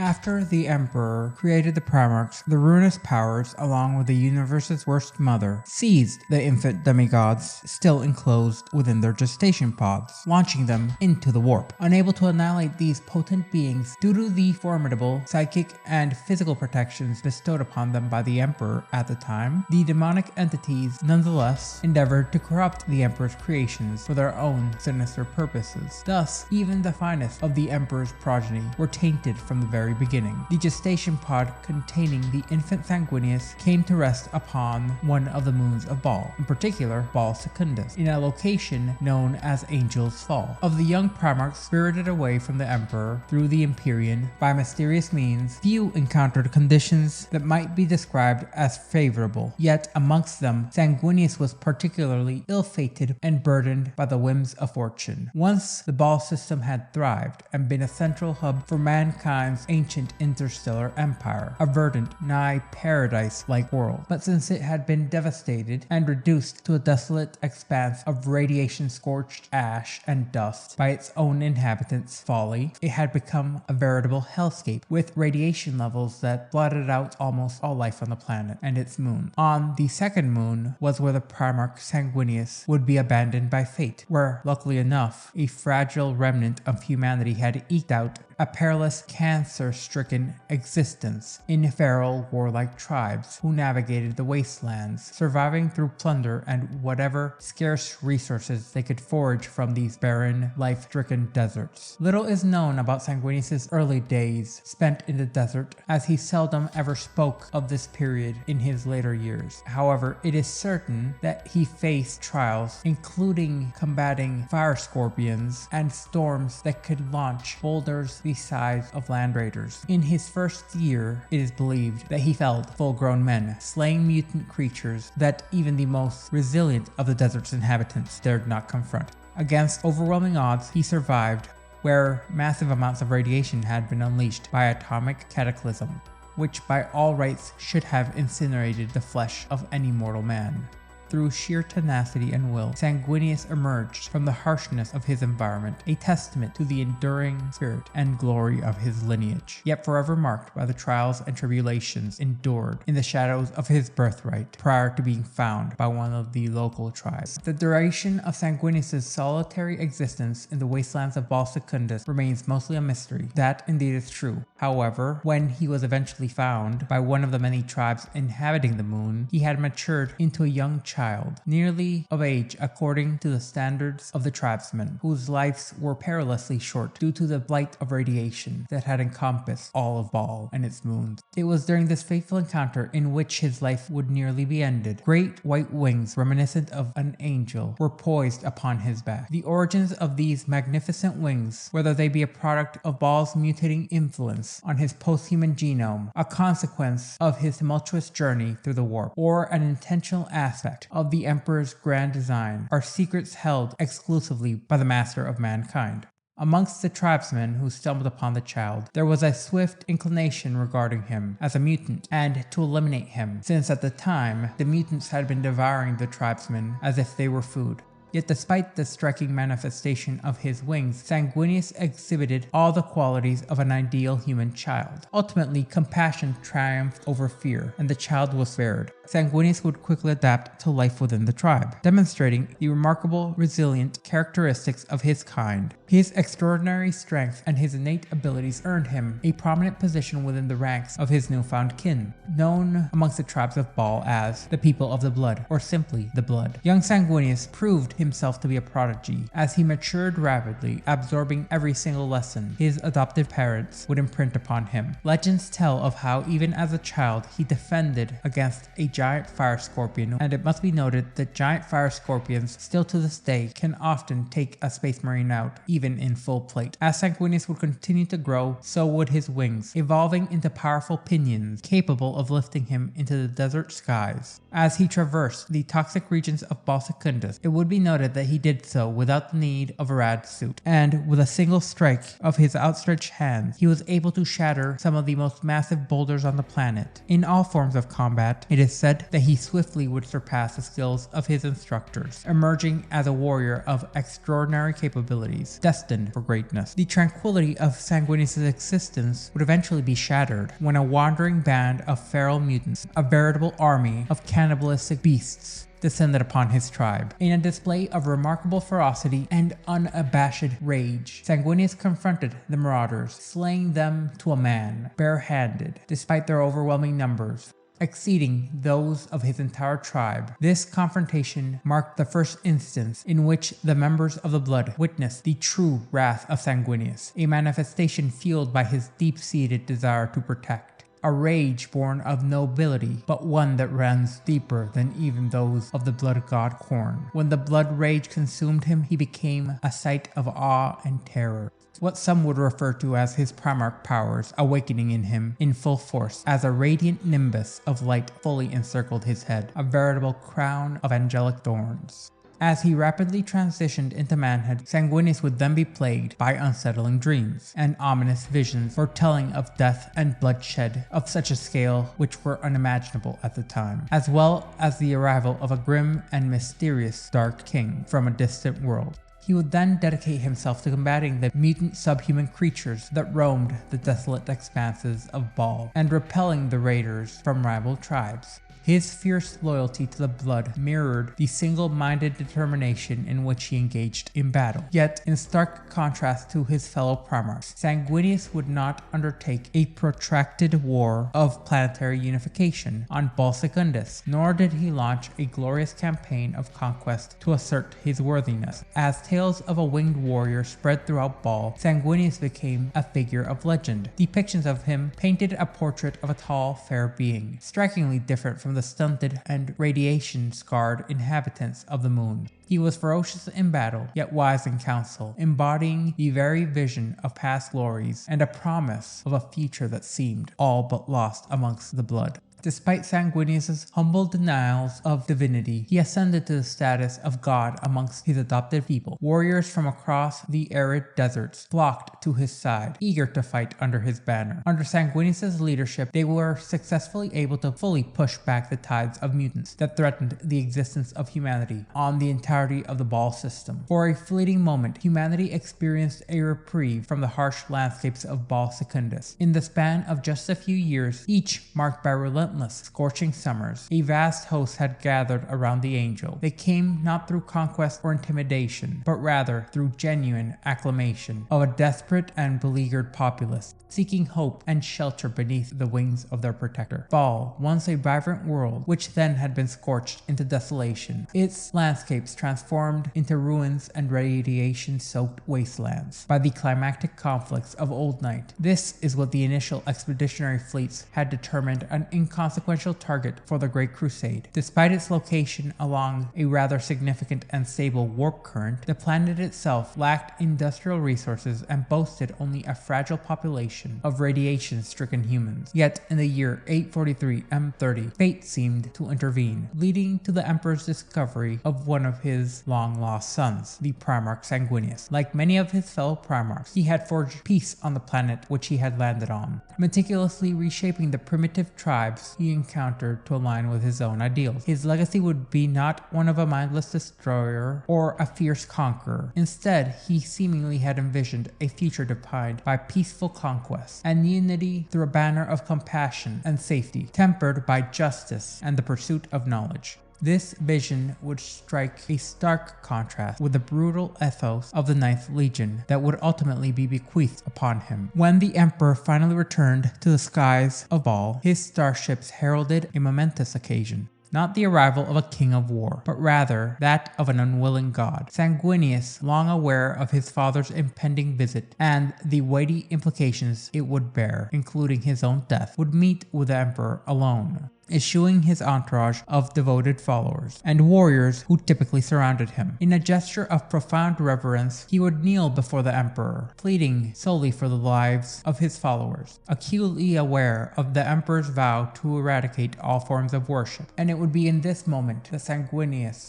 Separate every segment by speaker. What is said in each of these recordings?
Speaker 1: After the Emperor created the primarchs, the ruinous powers, along with the universe's worst mother, seized the infant demigods still enclosed within their gestation pods, launching them into the warp. Unable to annihilate these potent beings due to the formidable psychic and physical protections bestowed upon them by the Emperor at the time, the demonic entities nonetheless endeavored to corrupt the Emperor's creations for their own sinister purposes. Thus, even the finest of the Emperor's progeny were tainted from the very beginning. The gestation pod containing the infant Sanguinius came to rest upon one of the moons of Baal, in particular Baal Secundus, in a location known as Angel's Fall. Of the young primarchs spirited away from the Emperor through the Imperium by mysterious means, few encountered conditions that might be described as favorable. Yet amongst them, Sanguinius was particularly ill-fated and burdened by the whims of fortune. Once the Baal system had thrived and been a central hub for mankind's ancient interstellar empire, a verdant, nigh paradise-like world. But since it had been devastated and reduced to a desolate expanse of radiation-scorched ash and dust by its own inhabitants' folly, it had become a veritable hellscape, with radiation levels that blotted out almost all life on the planet and its moon. On the second moon was where the primarch Sanguinius would be abandoned by fate, where, luckily enough, a fragile remnant of humanity had eked out a perilous, cancer-stricken existence in feral, warlike tribes who navigated the wastelands, surviving through plunder and whatever scarce resources they could forage from these barren, life-stricken deserts. Little is known about Sanguinius' early days spent in the desert, as he seldom ever spoke of this period in his later years. However, it is certain that he faced trials, including combating fire scorpions and storms that could launch boulders the size of land raiders. In his first year, it is believed that he felled full-grown men, slaying mutant creatures that even the most resilient of the desert's inhabitants dared not confront. Against overwhelming odds, he survived, where massive amounts of radiation had been unleashed by atomic cataclysm, which by all rights should have incinerated the flesh of any mortal man. Through sheer tenacity and will, Sanguinius emerged from the harshness of his environment, a testament to the enduring spirit and glory of his lineage, yet forever marked by the trials and tribulations endured in the shadows of his birthright prior to being found by one of the local tribes. The duration of Sanguinius' solitary existence in the wastelands of Baal Secundus remains mostly a mystery. That indeed is true. However, when he was eventually found by one of the many tribes inhabiting the moon, he had matured into a young child, nearly of age according to the standards of the tribesmen, whose lives were perilously short due to the blight of radiation that had encompassed all of Baal and its moons. It was during this fateful encounter in which his life would nearly be ended. Great white wings reminiscent of an angel were poised upon his back. The origins of these magnificent wings, whether they be a product of Baal's mutating influence on his post-human genome, a consequence of his tumultuous journey through the warp, or an intentional aspect of the Emperor's grand design, are secrets held exclusively by the master of mankind. Amongst the tribesmen who stumbled upon the child, there was a swift inclination regarding him as a mutant and to eliminate him, since at the time, the mutants had been devouring the tribesmen as if they were food. Yet despite the striking manifestation of his wings, Sanguinius exhibited all the qualities of an ideal human child. Ultimately, compassion triumphed over fear, and the child was spared. Sanguinius would quickly adapt to life within the tribe, demonstrating the remarkable, resilient characteristics of his kind. His extraordinary strength and his innate abilities earned him a prominent position within the ranks of his newfound kin, known amongst the tribes of Baal as the People of the Blood, or simply the Blood. Young Sanguinius proved himself to be a prodigy, as he matured rapidly, absorbing every single lesson his adoptive parents would imprint upon him. Legends tell of how even as a child he defended against a giant fire scorpion, and it must be noted that giant fire scorpions still to this day can often take a space marine out, even in full plate. As Sanguinius would continue to grow, so would his wings, evolving into powerful pinions capable of lifting him into the desert skies. As he traversed the toxic regions of Baal Secundus, it would be noted that he did so without the need of a rad suit, and with a single strike of his outstretched hands, he was able to shatter some of the most massive boulders on the planet. In all forms of combat, it is said that he swiftly would surpass the skills of his instructors, emerging as a warrior of extraordinary capabilities, destined for greatness. The tranquility of Sanguinius' existence would eventually be shattered when a wandering band of feral mutants, a veritable army of cannibalistic beasts, descended upon his tribe. In a display of remarkable ferocity and unabashed rage, Sanguinius confronted the marauders, slaying them to a man, barehanded, despite their overwhelming numbers, exceeding those of his entire tribe. This confrontation marked the first instance in which the members of the Blood witnessed the true wrath of Sanguinius, a manifestation fueled by his deep-seated desire to protect. A rage born of nobility, but one that runs deeper than even those of the blood god Khorne. When the blood rage consumed him, he became a sight of awe and terror. What some would refer to as his primarch powers awakening in him in full force, as a radiant nimbus of light fully encircled his head, a veritable crown of angelic thorns. As he rapidly transitioned into manhood, Sanguinius would then be plagued by unsettling dreams and ominous visions foretelling of death and bloodshed of such a scale which were unimaginable at the time, as well as the arrival of a grim and mysterious Dark King from a distant world. He would then dedicate himself to combating the mutant subhuman creatures that roamed the desolate expanses of Baal and repelling the raiders from rival tribes. His fierce loyalty to the Blood mirrored the single-minded determination in which he engaged in battle. Yet, in stark contrast to his fellow primarchs, Sanguinius would not undertake a protracted war of planetary unification on Baal Secundus, nor did he launch a glorious campaign of conquest to assert his worthiness. As tales of a winged warrior spread throughout Baal, Sanguinius became a figure of legend. Depictions of him painted a portrait of a tall, fair being, strikingly different from the stunted and radiation-scarred inhabitants of the moon. He was ferocious in battle, yet wise in council, embodying the very vision of past glories and a promise of a future that seemed all but lost amongst the Blood. Despite Sanguinius' humble denials of divinity, he ascended to the status of god amongst his adopted people. Warriors from across the arid deserts flocked to his side, eager to fight under his banner. Under Sanguinius' leadership, they were successfully able to fully push back the tides of mutants that threatened the existence of humanity on the entirety of the Baal system. For a fleeting moment, humanity experienced a reprieve from the harsh landscapes of Baal Secundus. In the span of just a few years, each marked by relentless, scorching summers, a vast host had gathered around the angel. They came not through conquest or intimidation, but rather through genuine acclamation of a desperate and beleaguered populace, seeking hope and shelter beneath the wings of their protector. Baal, once a vibrant world, which then had been scorched into desolation, its landscapes transformed into ruins and radiation-soaked wastelands by the climactic conflicts of Old Night. This is what the initial expeditionary fleets had determined an inconsequential target for the Great Crusade. Despite its location along a rather significant and stable warp current, the planet itself lacked industrial resources and boasted only a fragile population of radiation-stricken humans. Yet, in the year 843 M30, fate seemed to intervene, leading to the Emperor's discovery of one of his long-lost sons, the Primarch Sanguinius. Like many of his fellow Primarchs, he had forged peace on the planet which he had landed on, meticulously reshaping the primitive tribes he encountered to align with his own ideals. His legacy would be not one of a mindless destroyer or a fierce conqueror. Instead, he seemingly had envisioned a future defined by peaceful conquest and unity through a banner of compassion and safety, tempered by justice and the pursuit of knowledge. This vision would strike a stark contrast with the brutal ethos of the Ninth Legion that would ultimately be bequeathed upon him. When the Emperor finally returned to the skies of Baal, his starships heralded a momentous occasion. Not the arrival of a king of war, but rather that of an unwilling god. Sanguinius, long aware of his father's impending visit and the weighty implications it would bear, including his own death, would meet with the Emperor alone. eschewing his entourage of devoted followers and warriors who typically surrounded him. In a gesture of profound reverence, he would kneel before the emperor, pleading solely for the lives of his followers, acutely aware of the emperor's vow to eradicate all forms of worship. And it would be in this moment that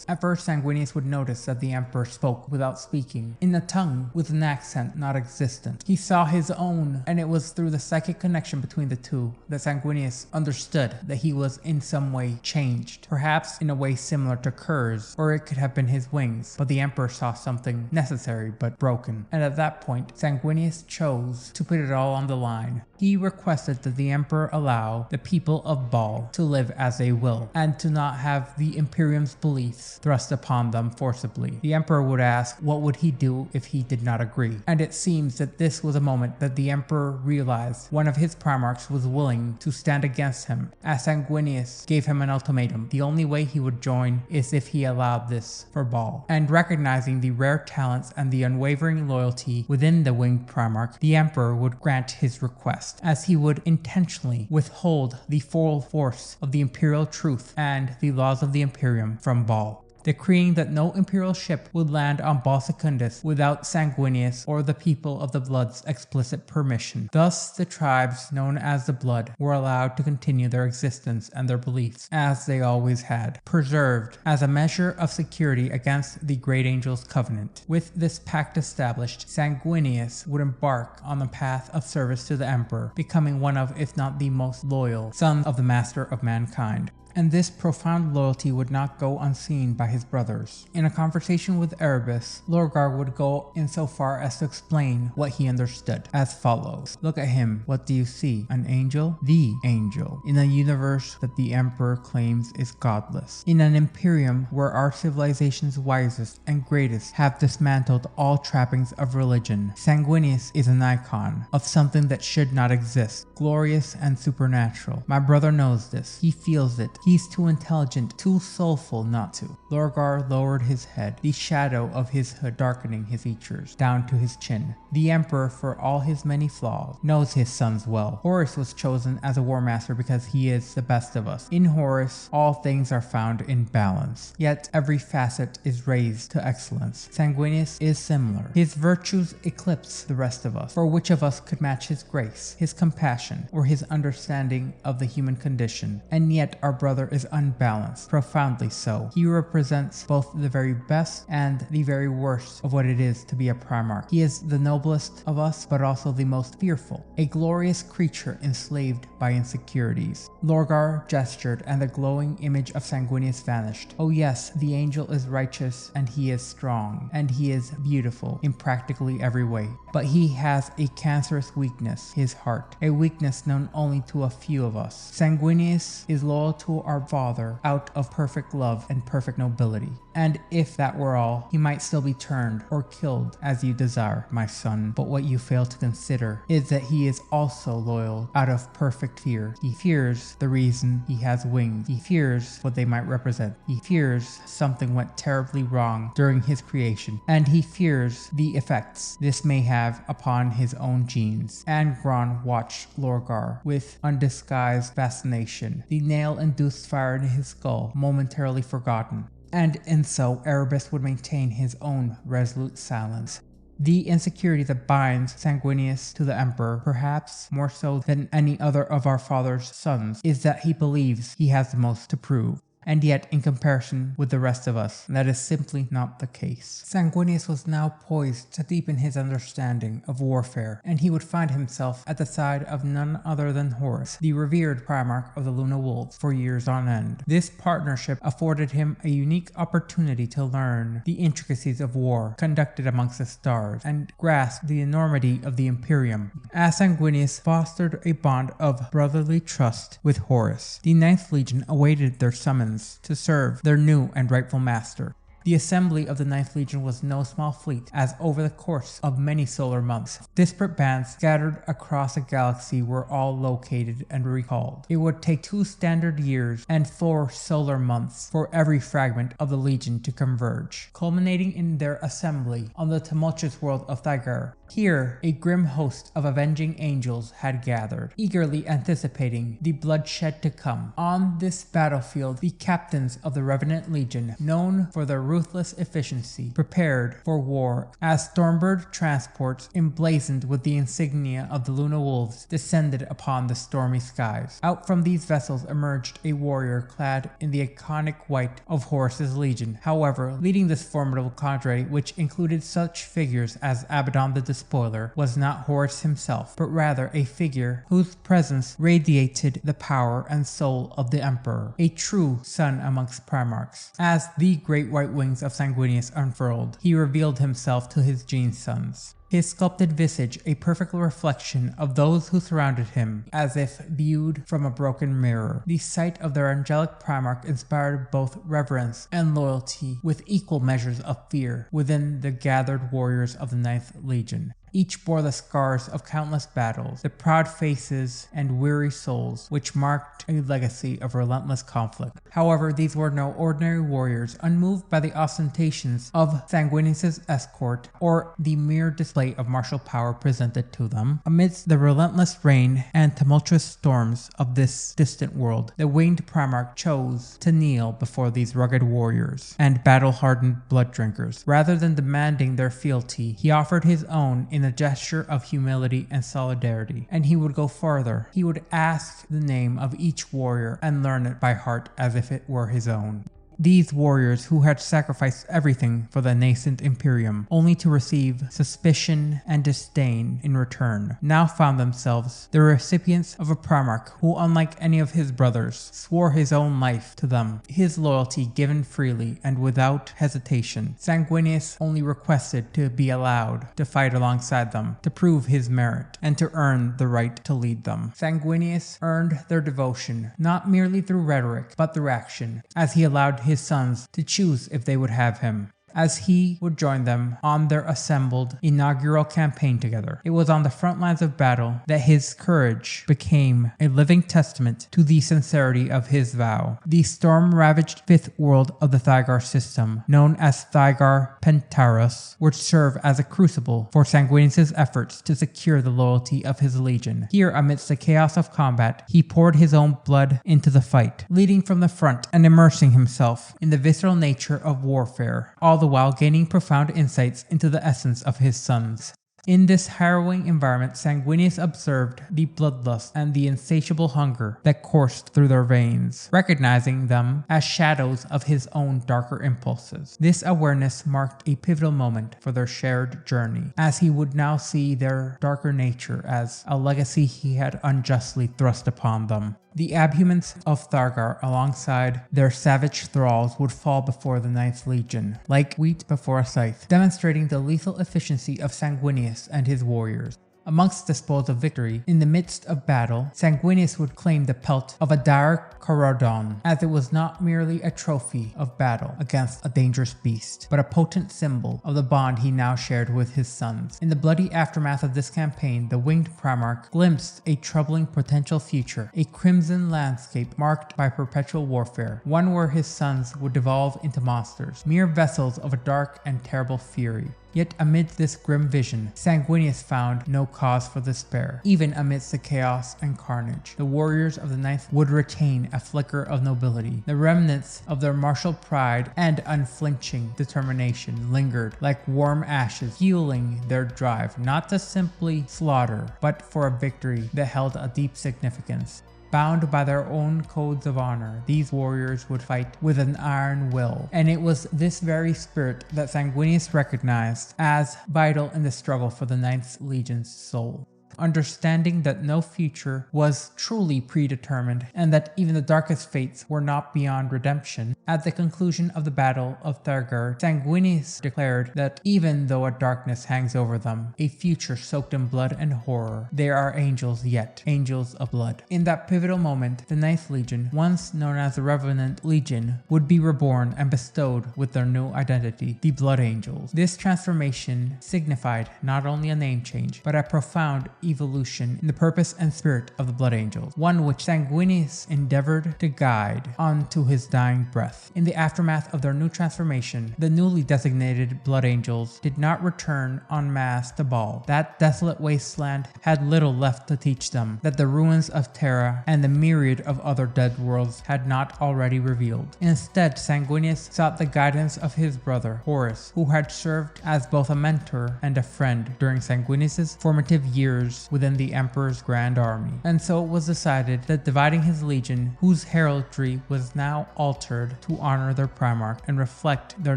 Speaker 1: at first Sanguinius would notice that the emperor spoke without speaking, in a tongue with an accent not existent. He saw his own, and it was through the psychic connection between the two that Sanguinius understood that he was in some way changed, perhaps in a way similar to Kerr's, or it could have been his wings, but the emperor saw something necessary but broken. And at that point, Sanguinius chose to put it all on the line. He requested that the emperor allow the people of Baal to live as they will, and to not have the imperium's beliefs thrust upon them forcibly. The emperor would ask what would he do if he did not agree, and it seems that this was a moment that the emperor realized one of his primarchs was willing to stand against him, as Sanguinius gave him an ultimatum. The only way he would join is if he allowed this for Baal. And recognizing the rare talents and the unwavering loyalty within the winged primarch, the emperor would grant his request, as he would intentionally withhold the full force of the imperial truth and the laws of the imperium from Baal, decreeing that no imperial ship would land on Baal Secundus without Sanguinius or the people of the Blood's explicit permission. Thus, the tribes known as the Blood were allowed to continue their existence and their beliefs as they always had, preserved as a measure of security against the Great Angel's covenant. With this pact established, Sanguinius would embark on the path of service to the Emperor, becoming one of, if not the most loyal, sons of the Master of Mankind. And this profound loyalty would not go unseen by his brothers. In a conversation with Erebus, Lorgar would go insofar as to explain what he understood as follows. Look at him. What do you see? An angel? The angel. In a universe that the Emperor claims is godless. In an imperium where our civilization's wisest and greatest have dismantled all trappings of religion, Sanguinius is an icon of something that should not exist. Glorious and supernatural. My brother knows this. He feels it. He's too intelligent, too soulful not to. Lorgar lowered his head, the shadow of his hood darkening his features down to his chin. The Emperor, for all his many flaws, knows his sons well. Horus was chosen as a war master because he is the best of us. In Horus, all things are found in balance, yet every facet is raised to excellence. Sanguinius is similar. His virtues eclipse the rest of us, for which of us could match his grace, his compassion, or his understanding of the human condition? And yet our brother is unbalanced, profoundly so. He represents both the very best and the very worst of what it is to be a primarch. He is the noblest of us, but also the most fearful, a glorious creature enslaved by insecurities. Lorgar gestured, and the glowing image of Sanguinius vanished. Oh yes, the angel is righteous, and he is strong, and he is beautiful in practically every way. But he has a cancerous weakness, his heart, a weakness known only to a few of us. Sanguinius is loyal to our father out of perfect love and perfect nobility. And if that were all, he might still be turned or killed as you desire, my son. But what you fail to consider is that he is also loyal out of perfect fear. He fears the reason he has wings. He fears what they might represent. He fears something went terribly wrong during his creation. And he fears the effects this may have upon his own genes. Angron watched Lorgar with undisguised fascination, the nail-induced fire in his skull momentarily forgotten. And in so, Erebus would maintain his own resolute silence. The insecurity that binds Sanguinius to the Emperor, perhaps more so than any other of our father's sons, is that he believes he has the most to prove. And yet, in comparison with the rest of us, that is simply not the case. Sanguinius was now poised to deepen his understanding of warfare, and he would find himself at the side of none other than Horus, the revered primarch of the Luna Wolves, for years on end. This partnership afforded him a unique opportunity to learn the intricacies of war conducted amongst the stars, and grasp the enormity of the Imperium. As Sanguinius fostered a bond of brotherly trust with Horus, the 9th Legion awaited their summons to serve their new and rightful master. The assembly of the 9th Legion was no small fleet, as over the course of many solar months, disparate bands scattered across a galaxy were all located and recalled. It would take 2 standard years and 4 solar months for every fragment of the Legion to converge, culminating in their assembly on the tumultuous world of Thygar. Here, a grim host of avenging angels had gathered, eagerly anticipating the bloodshed to come. On this battlefield, the captains of the Revenant Legion, known for their ruthless efficiency, prepared for war as Stormbird transports, emblazoned with the insignia of the Luna Wolves, descended upon the stormy skies. Out from these vessels emerged a warrior clad in the iconic white of Horus's Legion. However, leading this formidable cadre, which included such figures as Abaddon the Spoiler, was not Horus himself, but rather a figure whose presence radiated the power and soul of the Emperor, a true son amongst primarchs. As the great white wings of Sanguinius unfurled, he revealed himself to his gene sons. His sculpted visage a perfect reflection of those who surrounded him, as if viewed from a broken mirror. The sight of their angelic primarch inspired both reverence and loyalty, with equal measures of fear within the gathered warriors of the 9th Legion. Each bore the scars of countless battles, the proud faces and weary souls, which marked a legacy of relentless conflict. However, these were no ordinary warriors, unmoved by the ostentations of Sanguinius' escort or the mere display of martial power presented to them. Amidst the relentless rain and tumultuous storms of this distant world, the winged primarch chose to kneel before these rugged warriors and battle-hardened blood drinkers. Rather than demanding their fealty, he offered his own in a gesture of humility and solidarity. And he would go farther. He would ask the name of each warrior and learn it by heart as if it were his own. These warriors who had sacrificed everything for the nascent imperium, only to receive suspicion and disdain in return, now found themselves the recipients of a primarch who, unlike any of his brothers, swore his own life to them, his loyalty given freely and without hesitation. Sanguinius only requested to be allowed to fight alongside them, to prove his merit, and to earn the right to lead them. Sanguinius earned their devotion, not merely through rhetoric, but through action, as he allowed his sons to choose if they would have him, as he would join them on their assembled inaugural campaign together. It was on the front lines of battle that his courage became a living testament to the sincerity of his vow. The storm-ravaged fifth world of the Thygar system, known as Thygar Pentaros, would serve as a crucible for Sanguinius' efforts to secure the loyalty of his legion. Here, amidst the chaos of combat, he poured his own blood into the fight, leading from the front and immersing himself in the visceral nature of warfare, all the while gaining profound insights into the essence of his sons. In this harrowing environment, Sanguinius observed the bloodlust and the insatiable hunger that coursed through their veins, recognizing them as shadows of his own darker impulses. This awareness marked a pivotal moment for their shared journey, as he would now see their darker nature as a legacy he had unjustly thrust upon them. The abhumans of Thargar, alongside their savage thralls, would fall before the 9th Legion, like wheat before a scythe, demonstrating the lethal efficiency of Sanguinius and his warriors. Amongst the spoils of victory, in the midst of battle, Sanguinius would claim the pelt of a dire Caradon, as it was not merely a trophy of battle against a dangerous beast, but a potent symbol of the bond he now shared with his sons. In the bloody aftermath of this campaign, the winged primarch glimpsed a troubling potential future, a crimson landscape marked by perpetual warfare, one where his sons would devolve into monsters, mere vessels of a dark and terrible fury. Yet amid this grim vision, Sanguinius found no cause for despair. Even amidst the chaos and carnage, the warriors of the 9th would retain a flicker of nobility. The remnants of their martial pride and unflinching determination lingered like warm ashes, fueling their drive not to simply slaughter, but for a victory that held a deep significance. Bound by their own codes of honor, these warriors would fight with an iron will, and it was this very spirit that Sanguinius recognized as vital in the struggle for the 9th Legion's soul. Understanding that no future was truly predetermined and that even the darkest fates were not beyond redemption, at the conclusion of the Battle of Thargar, Sanguinius declared that even though a darkness hangs over them, a future soaked in blood and horror, there are angels yet, angels of blood. In that pivotal moment, the 9th Legion, once known as the Revenant Legion, would be reborn and bestowed with their new identity, the Blood Angels. This transformation signified not only a name change, but a profound evolution in the purpose and spirit of the Blood Angels, one which Sanguinius endeavored to guide onto his dying breath. In the aftermath of their new transformation, the newly designated Blood Angels did not return en masse to Baal. That desolate wasteland had little left to teach them that the ruins of Terra and the myriad of other dead worlds had not already revealed. Instead, Sanguinius sought the guidance of his brother, Horus, who had served as both a mentor and a friend during Sanguinius's formative years within the Emperor's Grand Army. And so it was decided that dividing his legion, whose heraldry was now altered to honor their primarch and reflect their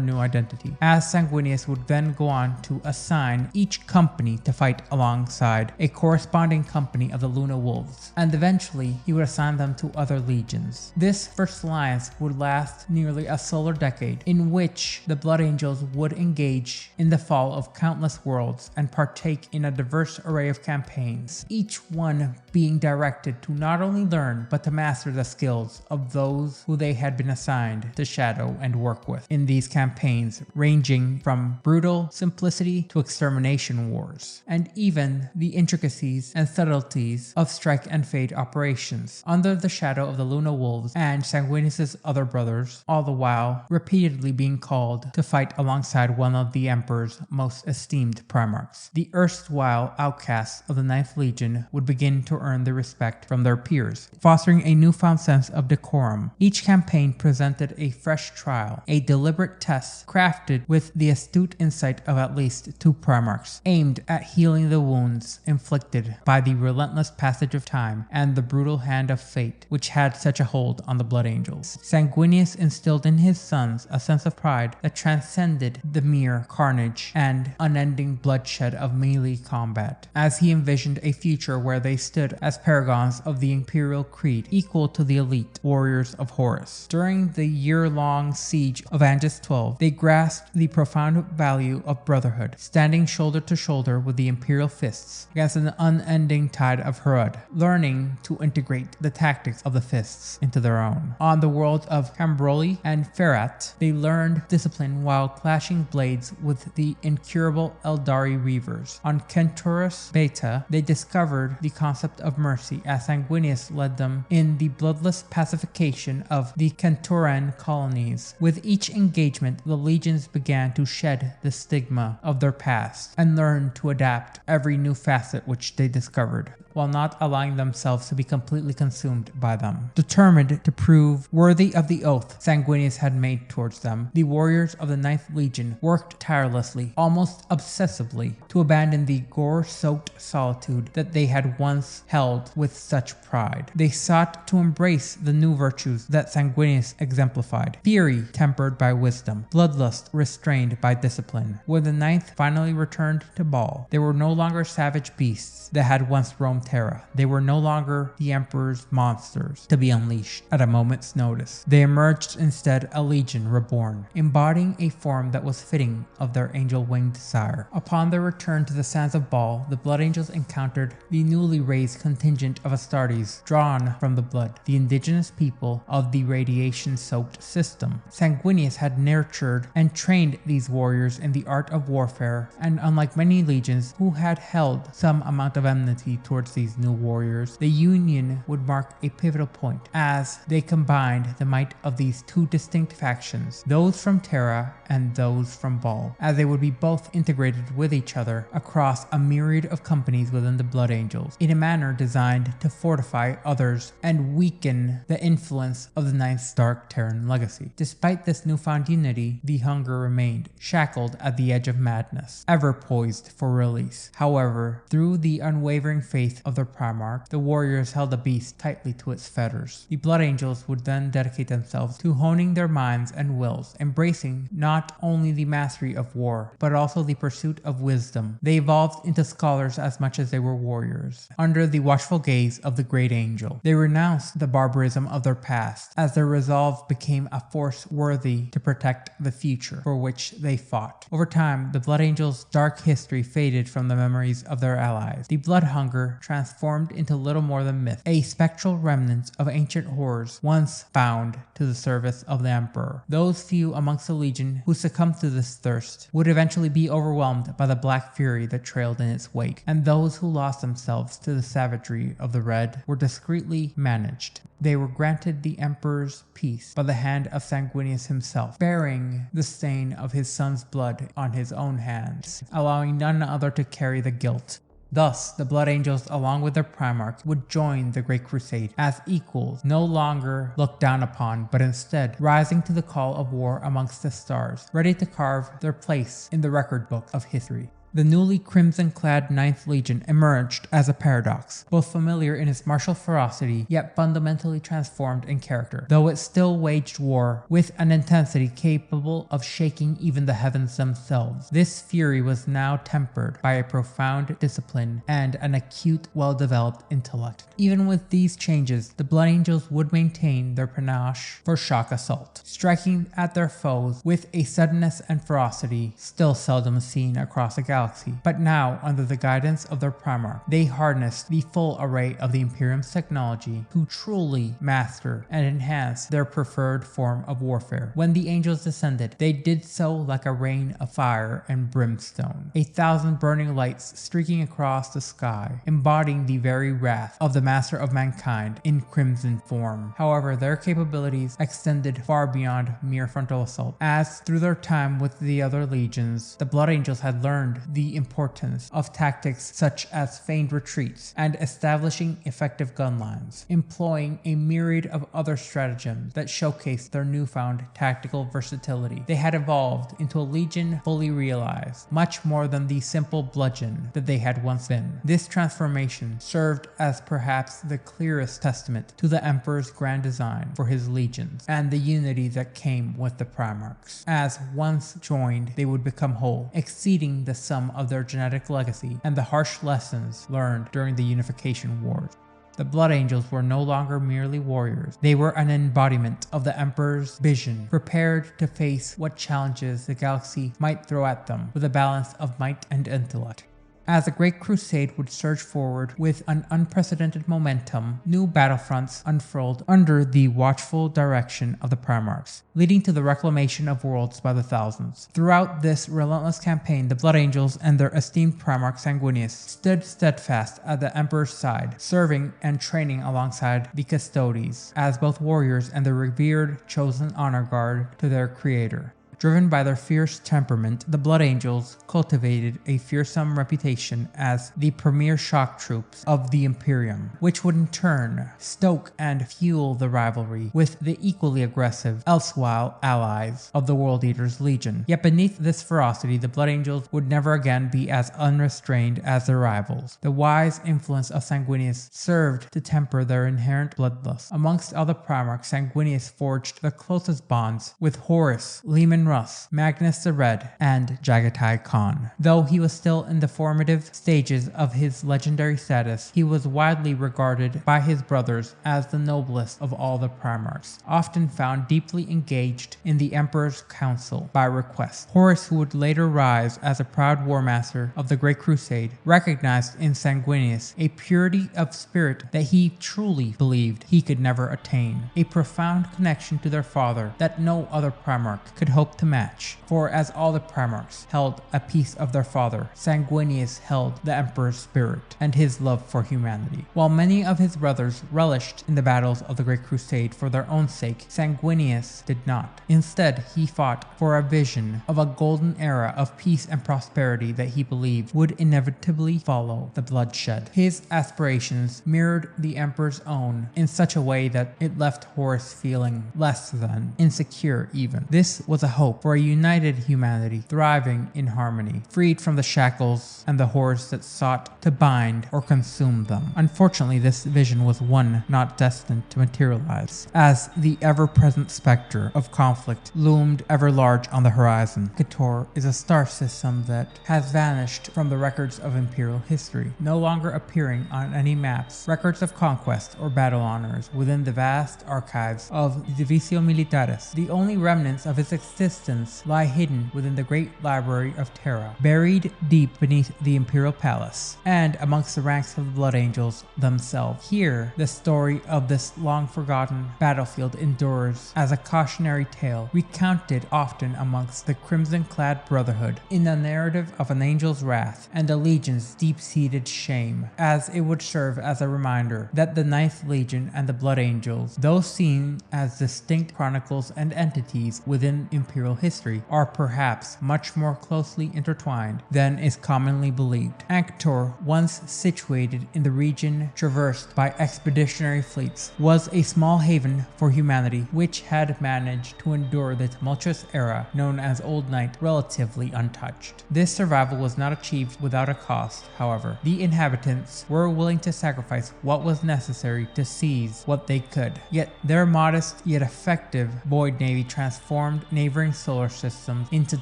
Speaker 1: new identity, as Sanguinius would then go on to assign each company to fight alongside a corresponding company of the Luna Wolves, and eventually he would assign them to other legions. This first alliance would last nearly a solar decade, in which the Blood Angels would engage in the fall of countless worlds and partake in a diverse array of campaigns, each one being directed to not only learn but to master the skills of those who they had been assigned to shadow and work with in these campaigns, ranging from brutal simplicity to extermination wars, and even the intricacies and subtleties of strike and fade operations under the shadow of the Luna Wolves and Sanguinius' other brothers, all the while repeatedly being called to fight alongside one of the Emperor's most esteemed primarchs. The erstwhile outcasts of the Ninth Legion would begin to earn the respect from their peers, fostering a newfound sense of decorum. Each campaign presented a fresh trial, a deliberate test crafted with the astute insight of at least two primarchs, aimed at healing the wounds inflicted by the relentless passage of time and the brutal hand of fate which had such a hold on the Blood Angels. Sanguinius instilled in his sons a sense of pride that transcended the mere carnage and unending bloodshed of melee combat, as he envisioned a future where they stood as paragons of the imperial creed, equal to the elite warriors of Horus. During the year-long siege of Angus 12, they grasped the profound value of brotherhood, standing shoulder to shoulder with the imperial fists against an unending tide of Herod, learning to integrate the tactics of the fists into their own. On the world of Cambroli and Ferrat, they learned discipline while clashing blades with the incurable Eldari Reavers. On Kenturus Beta, they discovered the concept of mercy as Sanguinius led them in the bloodless pacification of the Kenturan colonies. With each engagement, the legions began to shed the stigma of their past and learn to adapt every new facet which they discovered, while not allowing themselves to be completely consumed by them. Determined to prove worthy of the oath Sanguinius had made towards them, the warriors of the Ninth Legion worked tirelessly, almost obsessively, to abandon the gore-soaked solitude that they had once held with such pride. They sought to embrace the new virtues that Sanguinius exemplified: fury tempered by wisdom, bloodlust restrained by discipline. When the Ninth finally returned to Baal, they were no longer savage beasts that had once roamed Terra. They were no longer the Emperor's monsters to be unleashed at a moment's notice. They emerged instead a legion reborn, embodying a form that was fitting of their angel-winged sire. Upon their return to the sands of Baal, the Blood Angels encountered the newly raised contingent of astartes drawn from the blood, the indigenous people of the radiation-soaked system. Sanguinius had nurtured and trained these warriors in the art of warfare, and unlike many legions who had held some amount of enmity towards these new warriors, the union would mark a pivotal point as they combined the might of these two distinct factions, those from Terra and those from Baal, as they would be both integrated with each other across a myriad of companies within the Blood Angels, in a manner designed to fortify others and weaken the influence of the Ninth's dark Terran legacy. Despite this newfound unity, the hunger remained, shackled at the edge of madness, ever poised for release. However, through the unwavering faith of their primarch, the warriors held the beast tightly to its fetters. The Blood Angels would then dedicate themselves to honing their minds and wills, embracing not only the mastery of war, but also the pursuit of wisdom. They evolved into scholars as much as they were warriors. Under the watchful gaze of the Great Angel, they renounced the barbarism of their past, as their resolve became a force worthy to protect the future for which they fought. Over time, the Blood Angels' dark history faded from the memories of their allies. The blood hunger transformed into little more than myth, a spectral remnant of ancient horrors once bound to the service of the Emperor. Those few amongst the Legion who succumbed to this thirst would eventually be overwhelmed by the black fury that trailed in its wake, and those who lost themselves to the savagery of the Red were discreetly managed. They were granted the Emperor's peace by the hand of Sanguinius himself, bearing the stain of his son's blood on his own hands, allowing none other to carry the guilt. Thus, the Blood Angels, along with their primarchs, would join the Great Crusade as equals, no longer looked down upon, but instead rising to the call of war amongst the stars, ready to carve their place in the record book of history. The newly crimson-clad 9th Legion emerged as a paradox, both familiar in its martial ferocity, yet fundamentally transformed in character, though it still waged war with an intensity capable of shaking even the heavens themselves. This fury was now tempered by a profound discipline and an acute, well-developed intellect. Even with these changes, the Blood Angels would maintain their panache for shock assault, striking at their foes with a suddenness and ferocity still seldom seen across a galaxy. But now, under the guidance of their Primarch, they harnessed the full array of the Imperium's technology to truly master and enhance their preferred form of warfare. When the angels descended, they did so like a rain of fire and brimstone, 1,000 burning lights streaking across the sky, embodying the very wrath of the Master of Mankind in crimson form. However, their capabilities extended far beyond mere frontal assault, as through their time with the other legions, the Blood Angels had learned the importance of tactics such as feigned retreats and establishing effective gun lines, employing a myriad of other stratagems that showcased their newfound tactical versatility. They had evolved into a legion fully realized, much more than the simple bludgeon that they had once been. This transformation served as perhaps the clearest testament to the Emperor's grand design for his legions and the unity that came with the Primarchs. As once joined, they would become whole, exceeding the sum of their genetic legacy and the harsh lessons learned during the Unification Wars. The Blood Angels were no longer merely warriors. They were an embodiment of the Emperor's vision, prepared to face what challenges the galaxy might throw at them with a balance of might and intellect. As the Great Crusade would surge forward with an unprecedented momentum, new battlefronts unfurled under the watchful direction of the Primarchs, leading to the reclamation of worlds by the thousands. Throughout this relentless campaign, the Blood Angels and their esteemed Primarch Sanguinius stood steadfast at the Emperor's side, serving and training alongside the Custodes, as both warriors and the revered chosen honor guard to their creator. Driven by their fierce temperament, the Blood Angels cultivated a fearsome reputation as the premier shock troops of the Imperium, which would in turn stoke and fuel the rivalry with the equally aggressive, elsewhile allies of the World Eater's Legion. Yet beneath this ferocity, the Blood Angels would never again be as unrestrained as their rivals. The wise influence of Sanguinius served to temper their inherent bloodlust. Amongst other Primarchs, Sanguinius forged the closest bonds with Horus, Leman Russ, Magnus the Red, and Jagatai Khan. Though he was still in the formative stages of his legendary status, he was widely regarded by his brothers as the noblest of all the Primarchs, often found deeply engaged in the Emperor's council by request. Horus, who would later rise as a proud war master of the Great Crusade, recognized in Sanguinius a purity of spirit that he truly believed he could never attain, a profound connection to their father that no other Primarch could hope to match. For as all the Primarchs held a piece of their father, Sanguinius held the Emperor's spirit and his love for humanity. While many of his brothers relished in the battles of the Great Crusade for their own sake, Sanguinius did not. Instead, he fought for a vision of a golden era of peace and prosperity that he believed would inevitably follow the bloodshed. His aspirations mirrored the Emperor's own in such a way that it left Horus feeling less than insecure even. This was a hope for a united humanity thriving in harmony, freed from the shackles and the horrors that sought to bind or consume them. Unfortunately, this vision was one not destined to materialize, as the ever-present specter of conflict loomed ever large on the horizon. Ketor is a star system that has vanished from the records of Imperial history, no longer appearing on any maps, records of conquest, or battle honors within the vast archives of the Divisio Militaris. The only remnants of its existence resistance lie hidden within the great library of Terra, buried deep beneath the Imperial Palace, and amongst the ranks of the Blood Angels themselves. Here, the story of this long-forgotten battlefield endures as a cautionary tale, recounted often amongst the crimson-clad Brotherhood, in the narrative of an angel's wrath and a legion's deep-seated shame, as it would serve as a reminder that the Ninth Legion and the Blood Angels, though seen as distinct chronicles and entities within Imperial history, are perhaps much more closely intertwined than is commonly believed. Ankator, once situated in the region traversed by expeditionary fleets, was a small haven for humanity which had managed to endure the tumultuous era known as Old Night relatively untouched. This survival was not achieved without a cost, however. The inhabitants were willing to sacrifice what was necessary to seize what they could, yet their modest yet effective void navy transformed neighboring solar systems into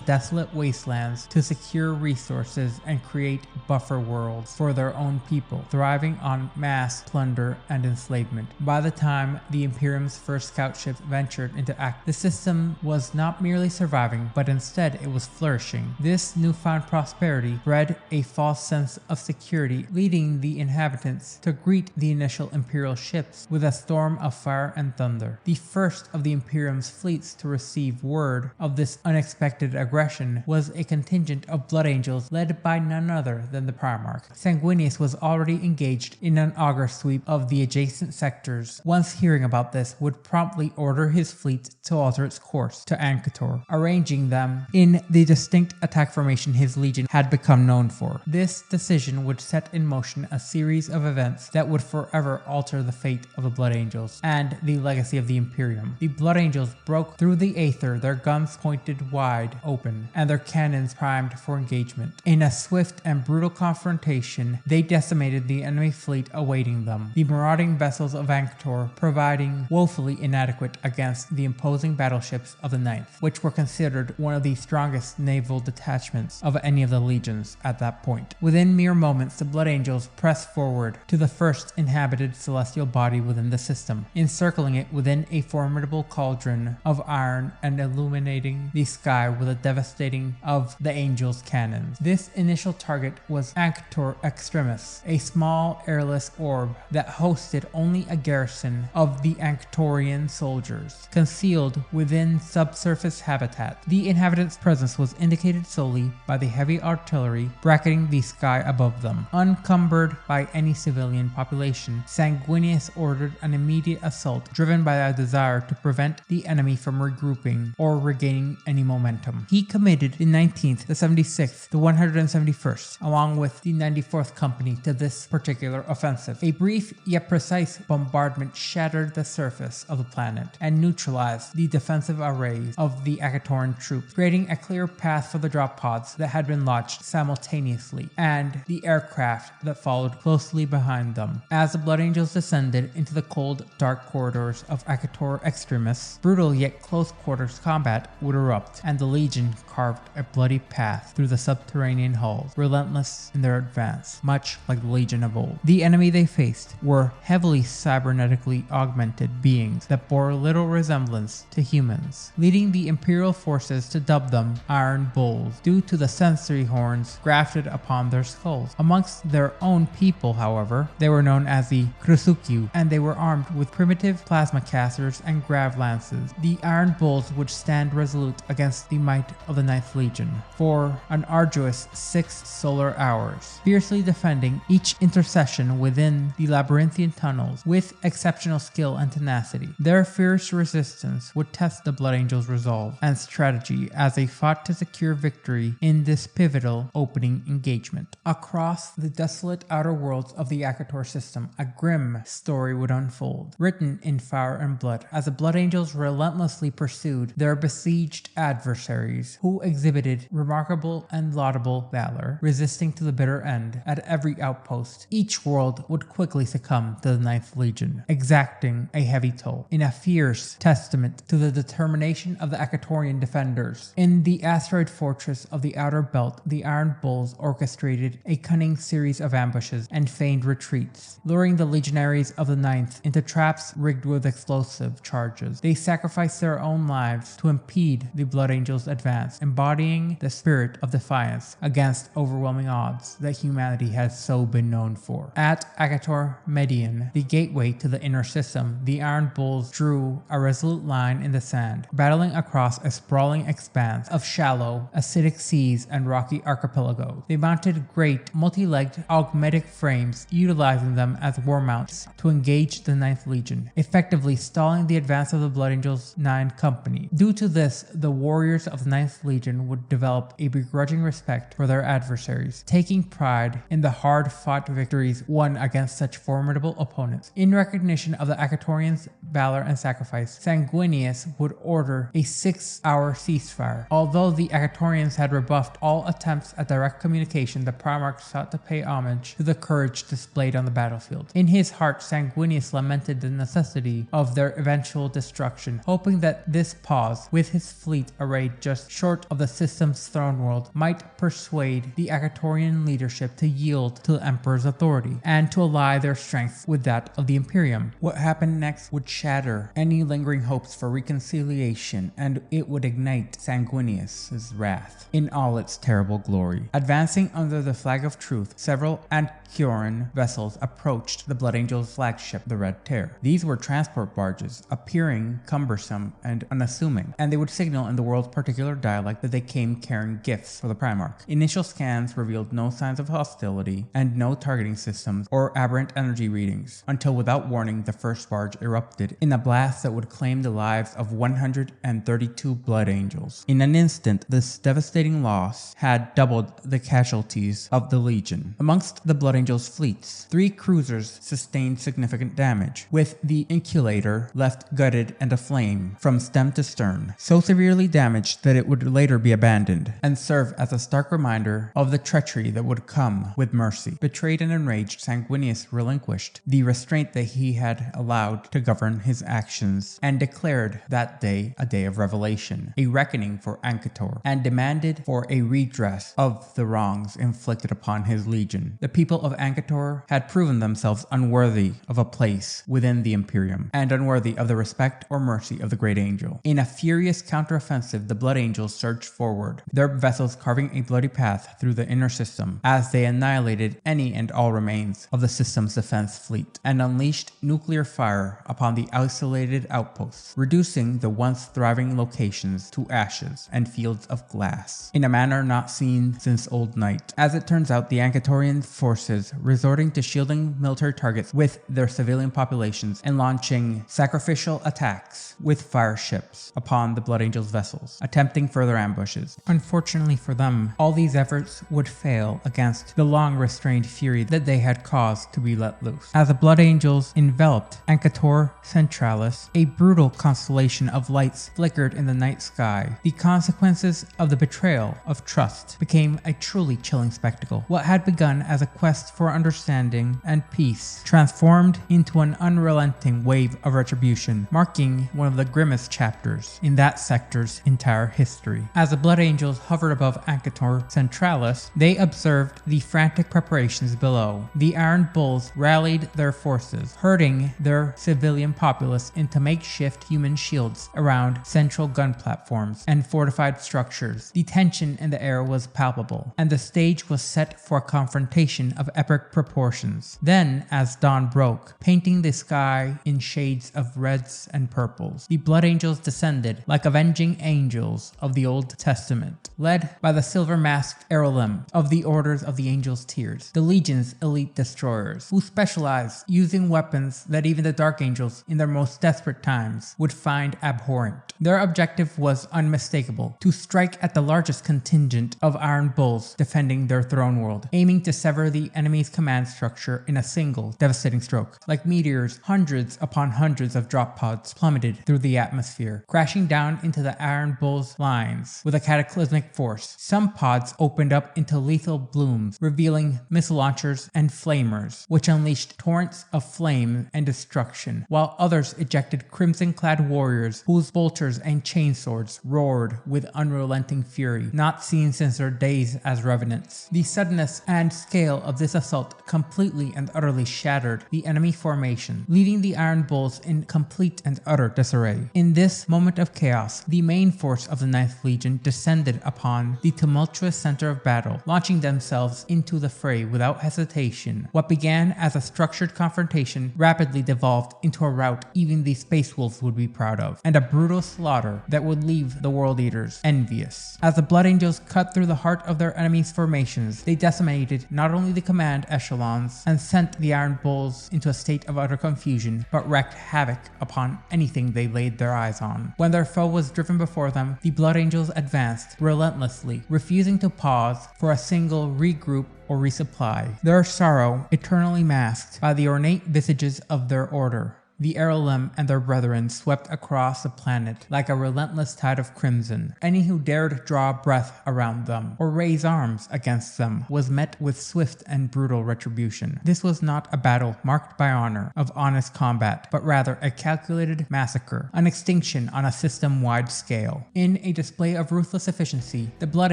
Speaker 1: desolate wastelands to secure resources and create buffer worlds for their own people, thriving on mass plunder and enslavement. By the time the Imperium's first scout ships ventured into act, the system was not merely surviving, but instead it was flourishing. This newfound prosperity bred a false sense of security, leading the inhabitants to greet the initial Imperial ships with a storm of fire and thunder. The first of the Imperium's fleets to receive word of this unexpected aggression was a contingent of Blood Angels led by none other than the Primarch. Sanguinius was already engaged in an auger sweep of the adjacent sectors. Once hearing about this, would promptly order his fleet to alter its course to Ankator, arranging them in the distinct attack formation his legion had become known for. This decision would set in motion a series of events that would forever alter the fate of the Blood Angels and the legacy of the Imperium. The Blood Angels broke through the aether, their guns pointed wide open and their cannons primed for engagement. In a swift and brutal confrontation, they decimated the enemy fleet awaiting them, the marauding vessels of Ankator proving woefully inadequate against the imposing battleships of the Ninth, which were considered one of the strongest naval detachments of any of the legions at that point. Within mere moments, the Blood Angels pressed forward to the first inhabited celestial body within the system, encircling it within a formidable cauldron of iron and illuminating the sky with a devastating of the Angels' cannons. This initial target was Ankator Extremis, a small airless orb that hosted only a garrison of the Ankatorian soldiers, concealed within subsurface habitat. The inhabitants' presence was indicated solely by the heavy artillery bracketing the sky above them. Uncumbered by any civilian population, Sanguinius ordered an immediate assault, driven by a desire to prevent the enemy from regrouping or regaining any momentum. He committed the 19th, the 76th, the 171st, along with the 94th Company to this particular offensive. A brief yet precise bombardment shattered the surface of the planet and neutralized the defensive arrays of the Akatoran troops, creating a clear path for the drop pods that had been launched simultaneously and the aircraft that followed closely behind them. As the Blood Angels descended into the cold, dark corridors of Ankator Extremis, brutal yet close quarters combat would erupt, and the Legion carved a bloody path through the subterranean halls, relentless in their advance, much like the Legion of old. The enemy they faced were heavily cybernetically augmented beings that bore little resemblance to humans, leading the Imperial forces to dub them Iron Bulls due to the sensory horns grafted upon their skulls. Amongst their own people, however, they were known as the Krusukyu, and they were armed with primitive plasma casters and grav lances. The Iron Bulls would stand resolute against the might of the Ninth Legion for an arduous 6 solar hours, fiercely defending each intersection within the labyrinthian tunnels with exceptional skill and tenacity. Their fierce resistance would test the Blood Angels' resolve and strategy as they fought to secure victory in this pivotal opening engagement. Across the desolate outer worlds of the Ankator system, a grim story would unfold, written in fire and blood, as the Blood Angels relentlessly pursued their besieged adversaries, who exhibited remarkable and laudable valor, resisting to the bitter end at every outpost. Each world would quickly succumb to the Ninth Legion, exacting a heavy toll, in a fierce testament to the determination of the Akatorian defenders. In the asteroid fortress of the Outer Belt, the Iron Bulls orchestrated a cunning series of ambushes and feigned retreats, luring the legionaries of the Ninth into traps rigged with explosive charges. They sacrificed their own lives to impede lead the Blood Angels' advance, embodying the spirit of defiance against overwhelming odds that humanity has so been known for. At Agator Median, the gateway to the inner system, the Iron Bulls drew a resolute line in the sand, battling across a sprawling expanse of shallow, acidic seas and rocky archipelagos. They mounted great, multi-legged augmetic frames, utilizing them as war mounts to engage the 9th Legion, effectively stalling the advance of the Blood Angels' 9 Company. Due to this, the warriors of the 9th Legion would develop a begrudging respect for their adversaries, taking pride in the hard-fought victories won against such formidable opponents. In recognition of the Agatorians' valor and sacrifice, Sanguinius would order a 6-hour ceasefire. Although the Agatorians had rebuffed all attempts at direct communication, the primarchs sought to pay homage to the courage displayed on the battlefield. In his heart, Sanguinius lamented the necessity of their eventual destruction, hoping that this pause, with his fleet arrayed just short of the system's throne world, might persuade the Agatorian leadership to yield to the Emperor's authority and to ally their strength with that of the Imperium. What happened next would shatter any lingering hopes for reconciliation, and it would ignite Sanguinius' wrath in all its terrible glory. Advancing under the flag of truth, several Ancuran vessels approached the Blood Angels' flagship, the Red Tear. These were transport barges, appearing cumbersome and unassuming, and they would signal in the world's particular dialect that they came carrying gifts for the Primarch. Initial scans revealed no signs of hostility and no targeting systems or aberrant energy readings, until without warning the first barge erupted in a blast that would claim the lives of 132 Blood Angels. In an instant, this devastating loss had doubled the casualties of the Legion. Amongst the Blood Angels' fleets, 3 cruisers sustained significant damage, with the Inculator left gutted and aflame from stem to stern, so severely damaged that it would later be abandoned and serve as a stark reminder of the treachery that would come with mercy. Betrayed and enraged, Sanguinius relinquished the restraint that he had allowed to govern his actions and declared that day a day of revelation, a reckoning for Ancator, and demanded for a redress of the wrongs inflicted upon his legion. The people of Ancator had proven themselves unworthy of a place within the Imperium, and unworthy of the respect or mercy of the Great Angel. In a furious counteroffensive, the Blood Angels surged forward, their vessels carving a bloody path through the inner system as they annihilated any and all remains of the system's defense fleet, and unleashed nuclear fire upon the isolated outposts, reducing the once thriving locations to ashes and fields of glass, in a manner not seen since Old Night. As it turns out, the Ancatorian forces resorting to shielding military targets with their civilian populations and launching sacrificial attacks with fire ships upon the Blood Angels' vessels, attempting further ambushes. Unfortunately for them, all these efforts would fail against the long-restrained fury that they had caused to be let loose. As the Blood Angels enveloped Ancator Centralis, a brutal constellation of lights flickered in the night sky. The consequences of the betrayal of trust became a truly chilling spectacle. What had begun as a quest for understanding and peace transformed into an unrelenting wave of retribution, marking one of the grimmest chapters in that sector's entire history. As the Blood Angels hovered above Ancator Centralis, they observed the frantic preparations below. The Iron Bulls rallied their forces, herding their civilian populace into makeshift human shields around central gun platforms and fortified structures. The tension in the air was palpable, and the stage was set for a confrontation of epic proportions. Then, as dawn broke, painting the sky in shades of reds and purples, the Blood Angels descended like avenging angels of the Old Testament, led by the silver-masked Erolim of the Orders of the Angels' Tears, the Legion's elite destroyers, who specialized using weapons that even the Dark Angels in their most desperate times would find abhorrent. Their objective was unmistakable: to strike at the largest contingent of Iron Bulls defending their throne world, aiming to sever the enemy's command structure in a single devastating stroke. Like meteors, hundreds upon hundreds of drop pods plummeted through the atmosphere, crashing down into the Iron Bulls' lines with a cataclysmic force. Some pods opened up into lethal blooms, revealing missile launchers and flamers, which unleashed torrents of flame and destruction, while others ejected crimson-clad warriors whose bolters and chainswords roared with unrelenting fury, not seen since their days as revenants. The suddenness and scale of this assault completely and utterly shattered the enemy formation, leaving the Iron Bulls in complete and utter disarray. In this moment of chaos, Thus, the main force of the Ninth Legion descended upon the tumultuous center of battle, launching themselves into the fray without hesitation. What began as a structured confrontation rapidly devolved into a rout even the Space Wolves would be proud of, and a brutal slaughter that would leave the World Eaters envious. As the Blood Angels cut through the heart of their enemies' formations, they decimated not only the command echelons and sent the Iron Bulls into a state of utter confusion, but wreaked havoc upon anything they laid their eyes on. When their foe was driven before them, the Blood Angels advanced relentlessly, refusing to pause for a single regroup or resupply, their sorrow eternally masked by the ornate visages of their order. The Erilem and their brethren swept across the planet like a relentless tide of crimson. Any who dared draw breath around them or raise arms against them was met with swift and brutal retribution. This was not a battle marked by honor of honest combat, but rather a calculated massacre, an extinction on a system-wide scale. In a display of ruthless efficiency, the Blood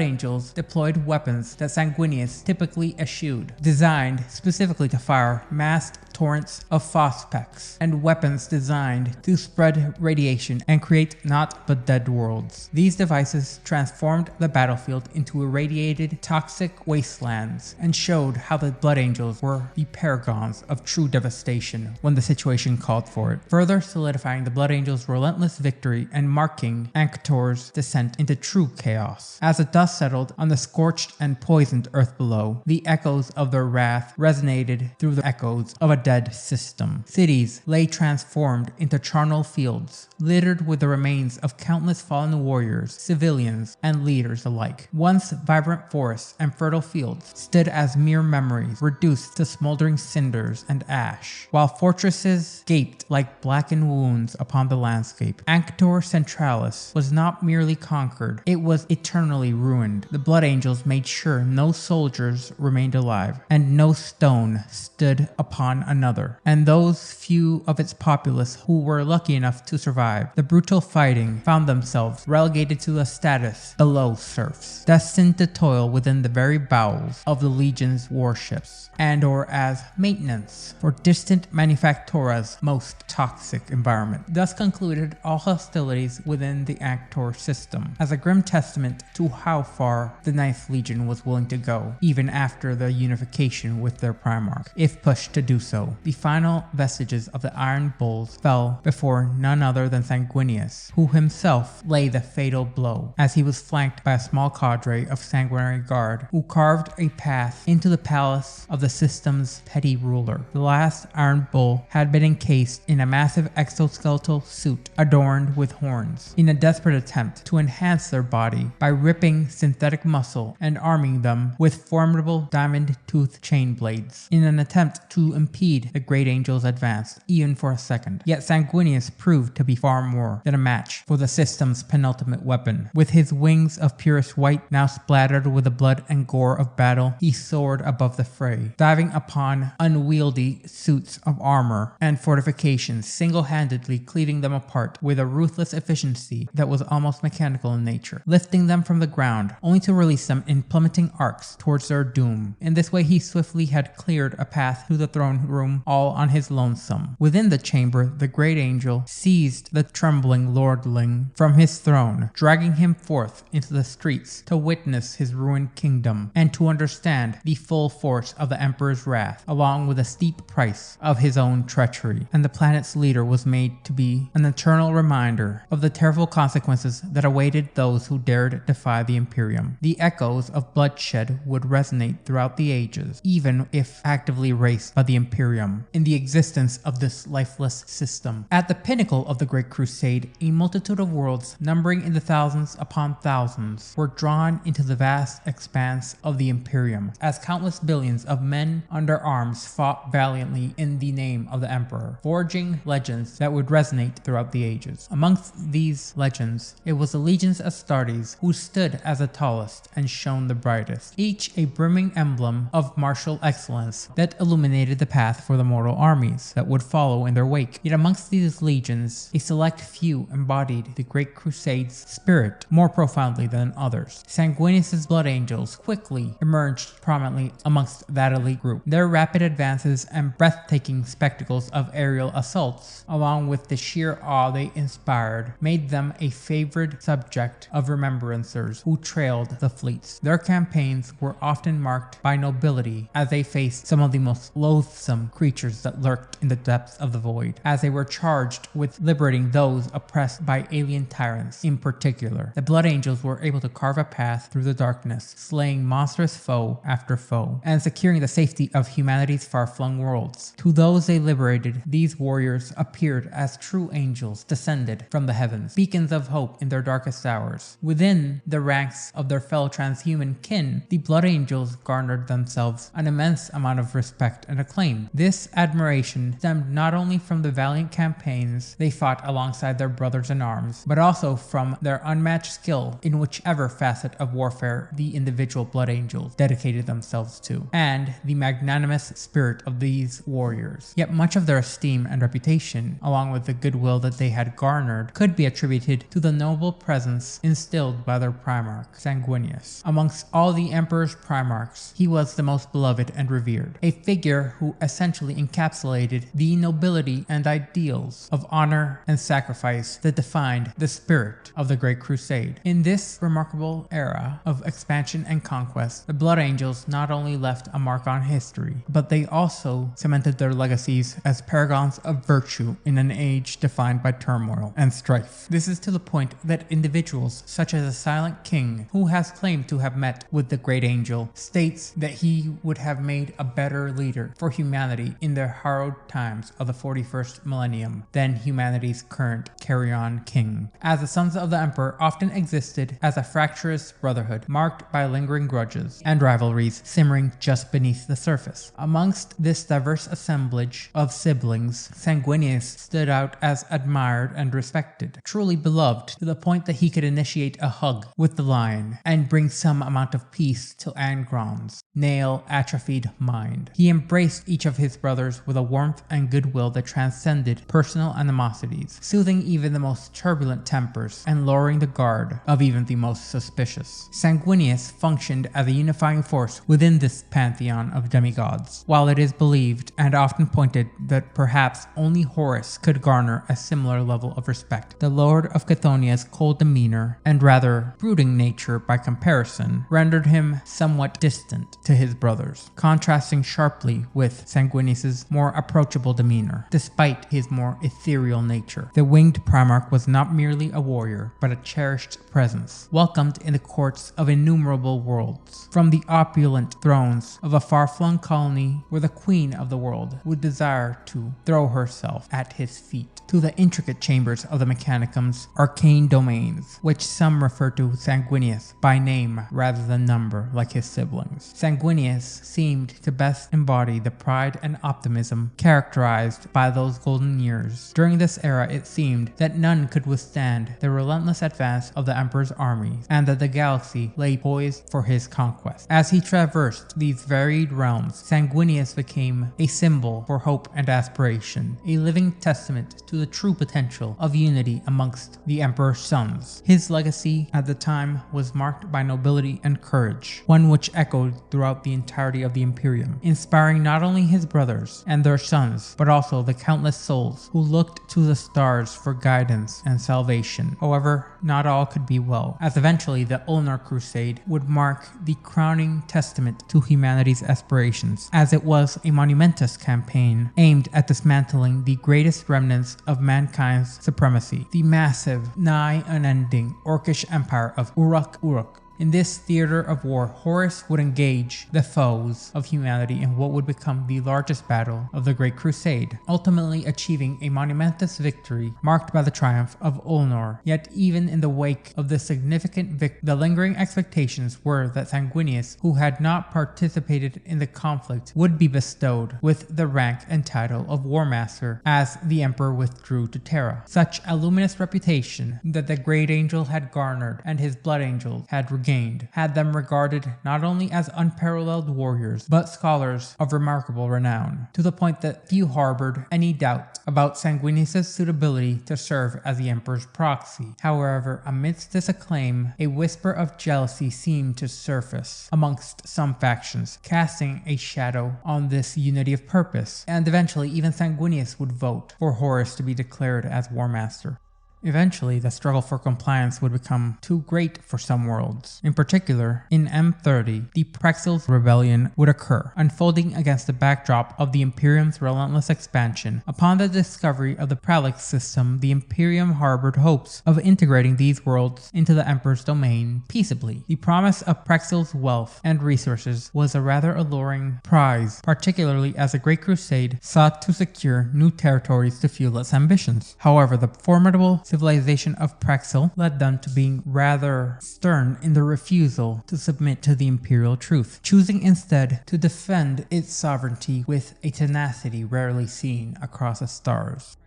Speaker 1: Angels deployed weapons that Sanguinius typically eschewed, designed specifically to fire massed torrents of phosphex, and weapons designed to spread radiation and create naught but dead worlds. These devices transformed the battlefield into irradiated, toxic wastelands and showed how the Blood Angels were the paragons of true devastation when the situation called for it, further solidifying the Blood Angels' relentless victory and marking Ankhtor's descent into true chaos. As the dust settled on the scorched and poisoned earth below, the echoes of their wrath resonated through the echoes of a dead system. Cities lay transformed into charnel fields, littered with the remains of countless fallen warriors, civilians, and leaders alike. Once vibrant forests and fertile fields stood as mere memories, reduced to smoldering cinders and ash, while fortresses gaped like blackened wounds upon the landscape. Ankhtor Centralis was not merely conquered, it was eternally ruined. The Blood Angels made sure no soldiers remained alive, and no stone stood upon another, and those few of its populace who were lucky enough to survive the brutal fighting found themselves relegated to a status below serfs, destined to toil within the very bowels of the Legion's warships, and or as maintenance for distant Manufactura's most toxic environment. Thus concluded all hostilities within the Ankhtor system, as a grim testament to how far the Ninth Legion was willing to go, even after the unification with their Primarch, if pushed to do so. The final vestiges of the Iron Bulls fell before none other than Sanguinius, who himself lay the fatal blow, as he was flanked by a small cadre of sanguinary guard, who carved a path into the palace of the system's petty ruler. The last Iron Bull had been encased in a massive exoskeletal suit adorned with horns, in a desperate attempt to enhance their body by ripping synthetic muscle and arming them with formidable diamond-toothed chain blades, in an attempt to impede the Great Angel's advance, even for a second. Yet Sanguinius proved to be far more than a match for the system's penultimate weapon. With his wings of purest white now splattered with the blood and gore of battle, he soared above the fray, diving upon unwieldy suits of armor and fortifications, single-handedly cleaving them apart with a ruthless efficiency that was almost mechanical in nature, lifting them from the ground, only to release them in plummeting arcs towards their doom. In this way he swiftly had cleared a path to the throne room all on his lonesome. Within the chamber, the Great Angel seized the trembling lordling from his throne, dragging him forth into the streets to witness his ruined kingdom and to understand the full force of the Emperor's wrath, along with the steep price of his own treachery. And the planet's leader was made to be an eternal reminder of the terrible consequences that awaited those who dared defy the Imperium. The echoes of bloodshed would resonate throughout the ages, even if actively erased by the Imperium, in the existence of this lifeless system. At the pinnacle of the Great Crusade, a multitude of worlds, numbering in the thousands upon thousands, were drawn into the vast expanse of the Imperium, as countless billions of men under arms fought valiantly in the name of the Emperor, forging legends that would resonate throughout the ages. Amongst these legends, it was the legions Astartes who stood as the tallest and shone the brightest, each a brimming emblem of martial excellence that illuminated the path for the mortal armies that would follow in their their wake. Yet amongst these legions, a select few embodied the Great Crusade's spirit more profoundly than others. Sanguinius' Blood Angels quickly emerged prominently amongst that elite group. Their rapid advances and breathtaking spectacles of aerial assaults, along with the sheer awe they inspired, made them a favored subject of remembrancers who trailed the fleets. Their campaigns were often marked by nobility as they faced some of the most loathsome creatures that lurked in the depths of the void, as they were charged with liberating those oppressed by alien tyrants. In particular, the Blood Angels were able to carve a path through the darkness, slaying monstrous foe after foe, and securing the safety of humanity's far-flung worlds. To those they liberated, these warriors appeared as true angels descended from the heavens, beacons of hope in their darkest hours. Within the ranks of their fellow transhuman kin, the Blood Angels garnered themselves an immense amount of respect and acclaim. This admiration stemmed not only from the valiant campaigns they fought alongside their brothers in arms, but also from their unmatched skill in whichever facet of warfare the individual Blood Angels dedicated themselves to, and the magnanimous spirit of these warriors. Yet much of their esteem and reputation, along with the goodwill that they had garnered, could be attributed to the noble presence instilled by their primarch, Sanguinius. Amongst all the Emperor's primarchs, he was the most beloved and revered, a figure who essentially encapsulated the nobility and ideals of honor and sacrifice that defined the spirit of the Great Crusade. In this remarkable era of expansion and conquest, the Blood Angels not only left a mark on history, but they also cemented their legacies as paragons of virtue in an age defined by turmoil and strife. This is to the point that individuals such as a Silent King, who has claimed to have met with the Great Angel, states that he would have made a better leader for humanity in their harrowed times of the 41st millennium than humanity's current carry-on king, as the sons of the Emperor often existed as a fractious brotherhood marked by lingering grudges and rivalries simmering just beneath the surface. Amongst this diverse assemblage of siblings, Sanguinius stood out as admired and respected, truly beloved to the point that he could initiate a hug with the lion and bring some amount of peace to Angron's nail-atrophied mind. He embraced each of his brothers with a warmth and goodwill that transcended personal animosities, soothing even the most turbulent tempers and lowering the guard of even the most suspicious. Sanguinius functioned as a unifying force within this pantheon of demigods, while it is believed and often pointed that perhaps only Horus could garner a similar level of respect. The Lord of Chthonia's cold demeanor and rather brooding nature by comparison rendered him somewhat distant to his brothers, contrasting sharply with Sanguinius's more approachable demeanor, despite his more ethereal nature. The winged Primarch was not merely a warrior, but a cherished presence, welcomed in the courts of innumerable worlds, from the opulent thrones of a far-flung colony where the queen of the world would desire to throw herself at his feet, to the intricate chambers of the Mechanicum's arcane domains, which some refer to Sanguinius by name rather than number like his siblings. Sanguinius seemed to best embody the pride and optimism characterized by those golden years. During this era, it seemed that none could withstand the relentless advance of the Emperor's armies, and that the galaxy lay poised for his conquest. As he traversed these varied realms, Sanguinius became a symbol for hope and aspiration, a living testament to the true potential of unity amongst the Emperor's sons. His legacy at the time was marked by nobility and courage, one which echoed throughout the entirety of the Imperium, inspiring not only his brothers and their sons, but also the countless souls who looked to the stars for guidance and salvation. However, not all could be well, as eventually the Ulnar Crusade would mark the crowning testament to humanity's aspirations, as it was a monumentous campaign aimed at dismantling the greatest remnants of mankind's supremacy, the massive, nigh unending Orkish empire of Uruk. In this theater of war, Horus would engage the foes of humanity in what would become the largest battle of the Great Crusade, ultimately achieving a monumentous victory marked by the triumph of Ulnar. Yet even in the wake of this significant victory, the lingering expectations were that Sanguinius, who had not participated in the conflict, would be bestowed with the rank and title of War Master as the Emperor withdrew to Terra. Such a luminous reputation that the Great Angel had garnered and his Blood Angels had regained gained had them regarded not only as unparalleled warriors, but scholars of remarkable renown, to the point that few harbored any doubt about Sanguinius' suitability to serve as the Emperor's proxy. However, amidst this acclaim, a whisper of jealousy seemed to surface amongst some factions, casting a shadow on this unity of purpose, and eventually even Sanguinius would vote for Horus to be declared as War Master. Eventually, the struggle for compliance would become too great for some worlds. In particular, in M30, the Praxil's rebellion would occur, unfolding against the backdrop of the Imperium's relentless expansion. Upon the discovery of the Pralix system, the Imperium harbored hopes of integrating these worlds into the Emperor's domain peaceably. The promise of Praxil's wealth and resources was a rather alluring prize, particularly as the Great Crusade sought to secure new territories to fuel its ambitions. However, the formidable civilization of Praxil led them to being rather stern in their refusal to submit to the imperial truth, choosing instead to defend its sovereignty with a tenacity rarely seen across the stars.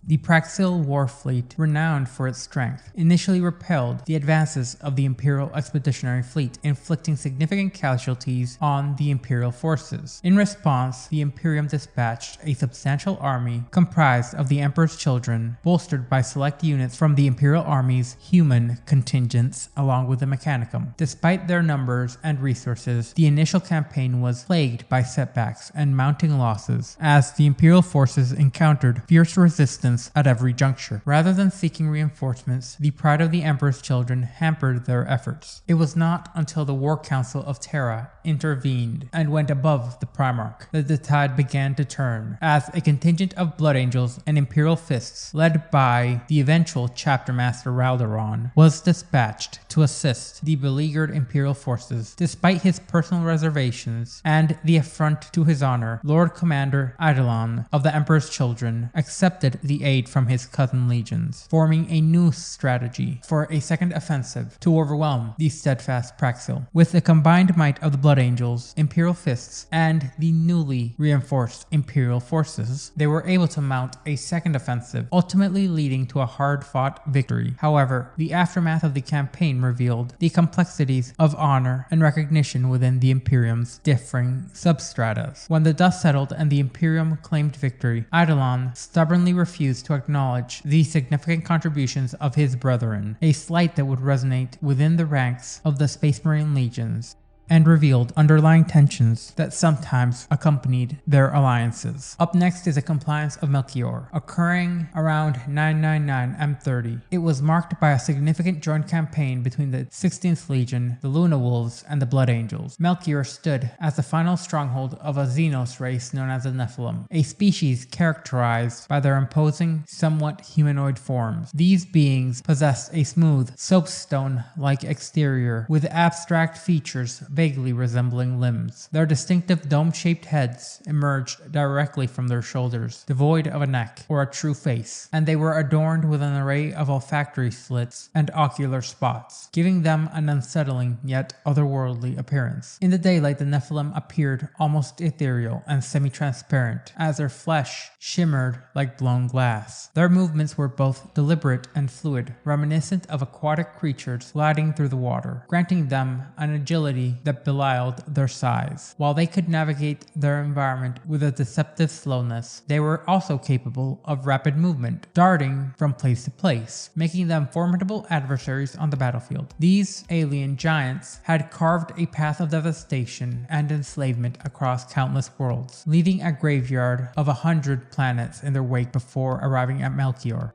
Speaker 1: The Praxil war fleet, renowned for its strength, initially repelled the advances of the Imperial Expeditionary Fleet, inflicting significant casualties on the Imperial forces. In response, the Imperium dispatched a substantial army comprised of the Emperor's children, bolstered by select units from the Imperial Army's human contingents along with the Mechanicum. Despite their numbers and resources, the initial campaign was plagued by setbacks and mounting losses, as the Imperial forces encountered fierce resistance at every juncture. Rather than seeking reinforcements, the pride of the Emperor's children hampered their efforts. It was not until the War Council of Terra intervened and went above the Primarch that the tide began to turn, as a contingent of Blood Angels and Imperial Fists, led by the eventual Chapter Master Ralderon, was dispatched to assist the beleaguered Imperial forces. Despite his personal reservations and the affront to his honor, Lord Commander Eidolon of the Emperor's children accepted the aid from his cousin legions, forming a new strategy for a second offensive to overwhelm the steadfast Praxil. With the combined might of the Blood Angels, Imperial Fists, and the newly reinforced Imperial forces, they were able to mount a second offensive, ultimately leading to a hard-fought victory. However, the aftermath of the campaign revealed the complexities of honor and recognition within the Imperium's differing substratas. When the dust settled and the Imperium claimed victory, Eidolon stubbornly refused to acknowledge the significant contributions of his brethren, a slight that would resonate within the ranks of the Space Marine legions, and revealed underlying tensions that sometimes accompanied their alliances. Up next is a compliance of Melchior, occurring around 999 M30. It was marked by a significant joint campaign between the 16th Legion, the Luna Wolves, and the Blood Angels. Melchior stood as the final stronghold of a Xenos race known as the Nephilim, a species characterized by their imposing, somewhat humanoid forms. These beings possessed a smooth, soapstone-like exterior with abstract features vaguely resembling limbs. Their distinctive dome-shaped heads emerged directly from their shoulders, devoid of a neck or a true face, and they were adorned with an array of olfactory slits and ocular spots, giving them an unsettling yet otherworldly appearance. In the daylight, the Nephilim appeared almost ethereal and semi-transparent, as their flesh shimmered like blown glass. Their movements were both deliberate and fluid, reminiscent of aquatic creatures gliding through the water, granting them an agility that belied their size. While they could navigate their environment with a deceptive slowness, they were also capable of rapid movement, darting from place to place, making them formidable adversaries on the battlefield. These alien giants had carved a path of devastation and enslavement across countless worlds, leaving a graveyard of 100 planets in their wake before arriving at Melchior.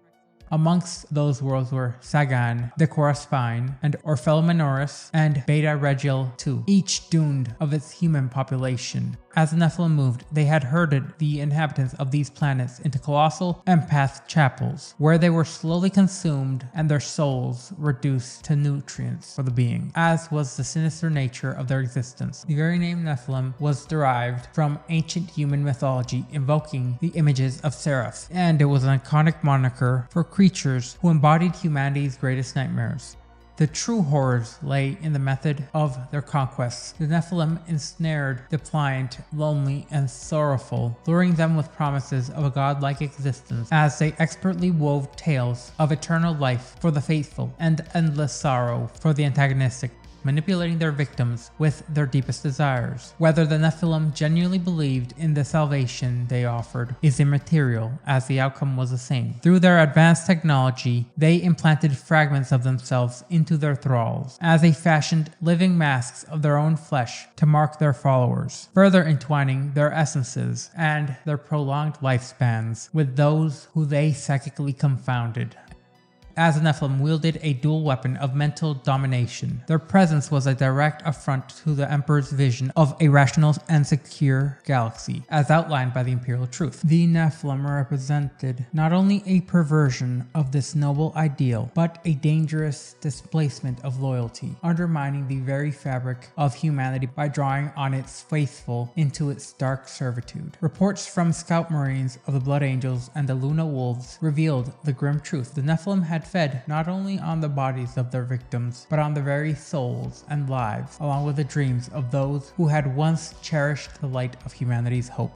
Speaker 1: Amongst those worlds were Sagan, Decora Spine, and Orphelomenoris, and Beta Regiel II, each doomed of its human population. As the Nephilim moved, they had herded the inhabitants of these planets into colossal empath chapels, where they were slowly consumed and their souls reduced to nutrients for the being, as was the sinister nature of their existence. The very name Nephilim was derived from ancient human mythology, invoking the images of seraphs, and it was an iconic moniker for creatures who embodied humanity's greatest nightmares. The true horrors lay in the method of their conquests. The Nephilim ensnared the pliant, lonely, and sorrowful, luring them with promises of a godlike existence as they expertly wove tales of eternal life for the faithful and endless sorrow for the antagonistic manipulating their victims with their deepest desires. Whether the Nephilim genuinely believed in the salvation they offered is immaterial, as the outcome was the same. Through their advanced technology, they implanted fragments of themselves into their thralls, as they fashioned living masks of their own flesh to mark their followers, further entwining their essences and their prolonged lifespans with those who they psychically confounded. As the Nephilim wielded a dual weapon of mental domination, their presence was a direct affront to the Emperor's vision of a rational and secure galaxy, as outlined by the Imperial Truth. The Nephilim represented not only a perversion of this noble ideal, but a dangerous displacement of loyalty, undermining the very fabric of humanity by drawing on its faithful into its dark servitude. Reports from scout marines of the Blood Angels and the Luna Wolves revealed the grim truth. The Nephilim had fed not only on the bodies of their victims, but on the very souls and lives, along with the dreams of those who had once cherished the light of humanity's hope.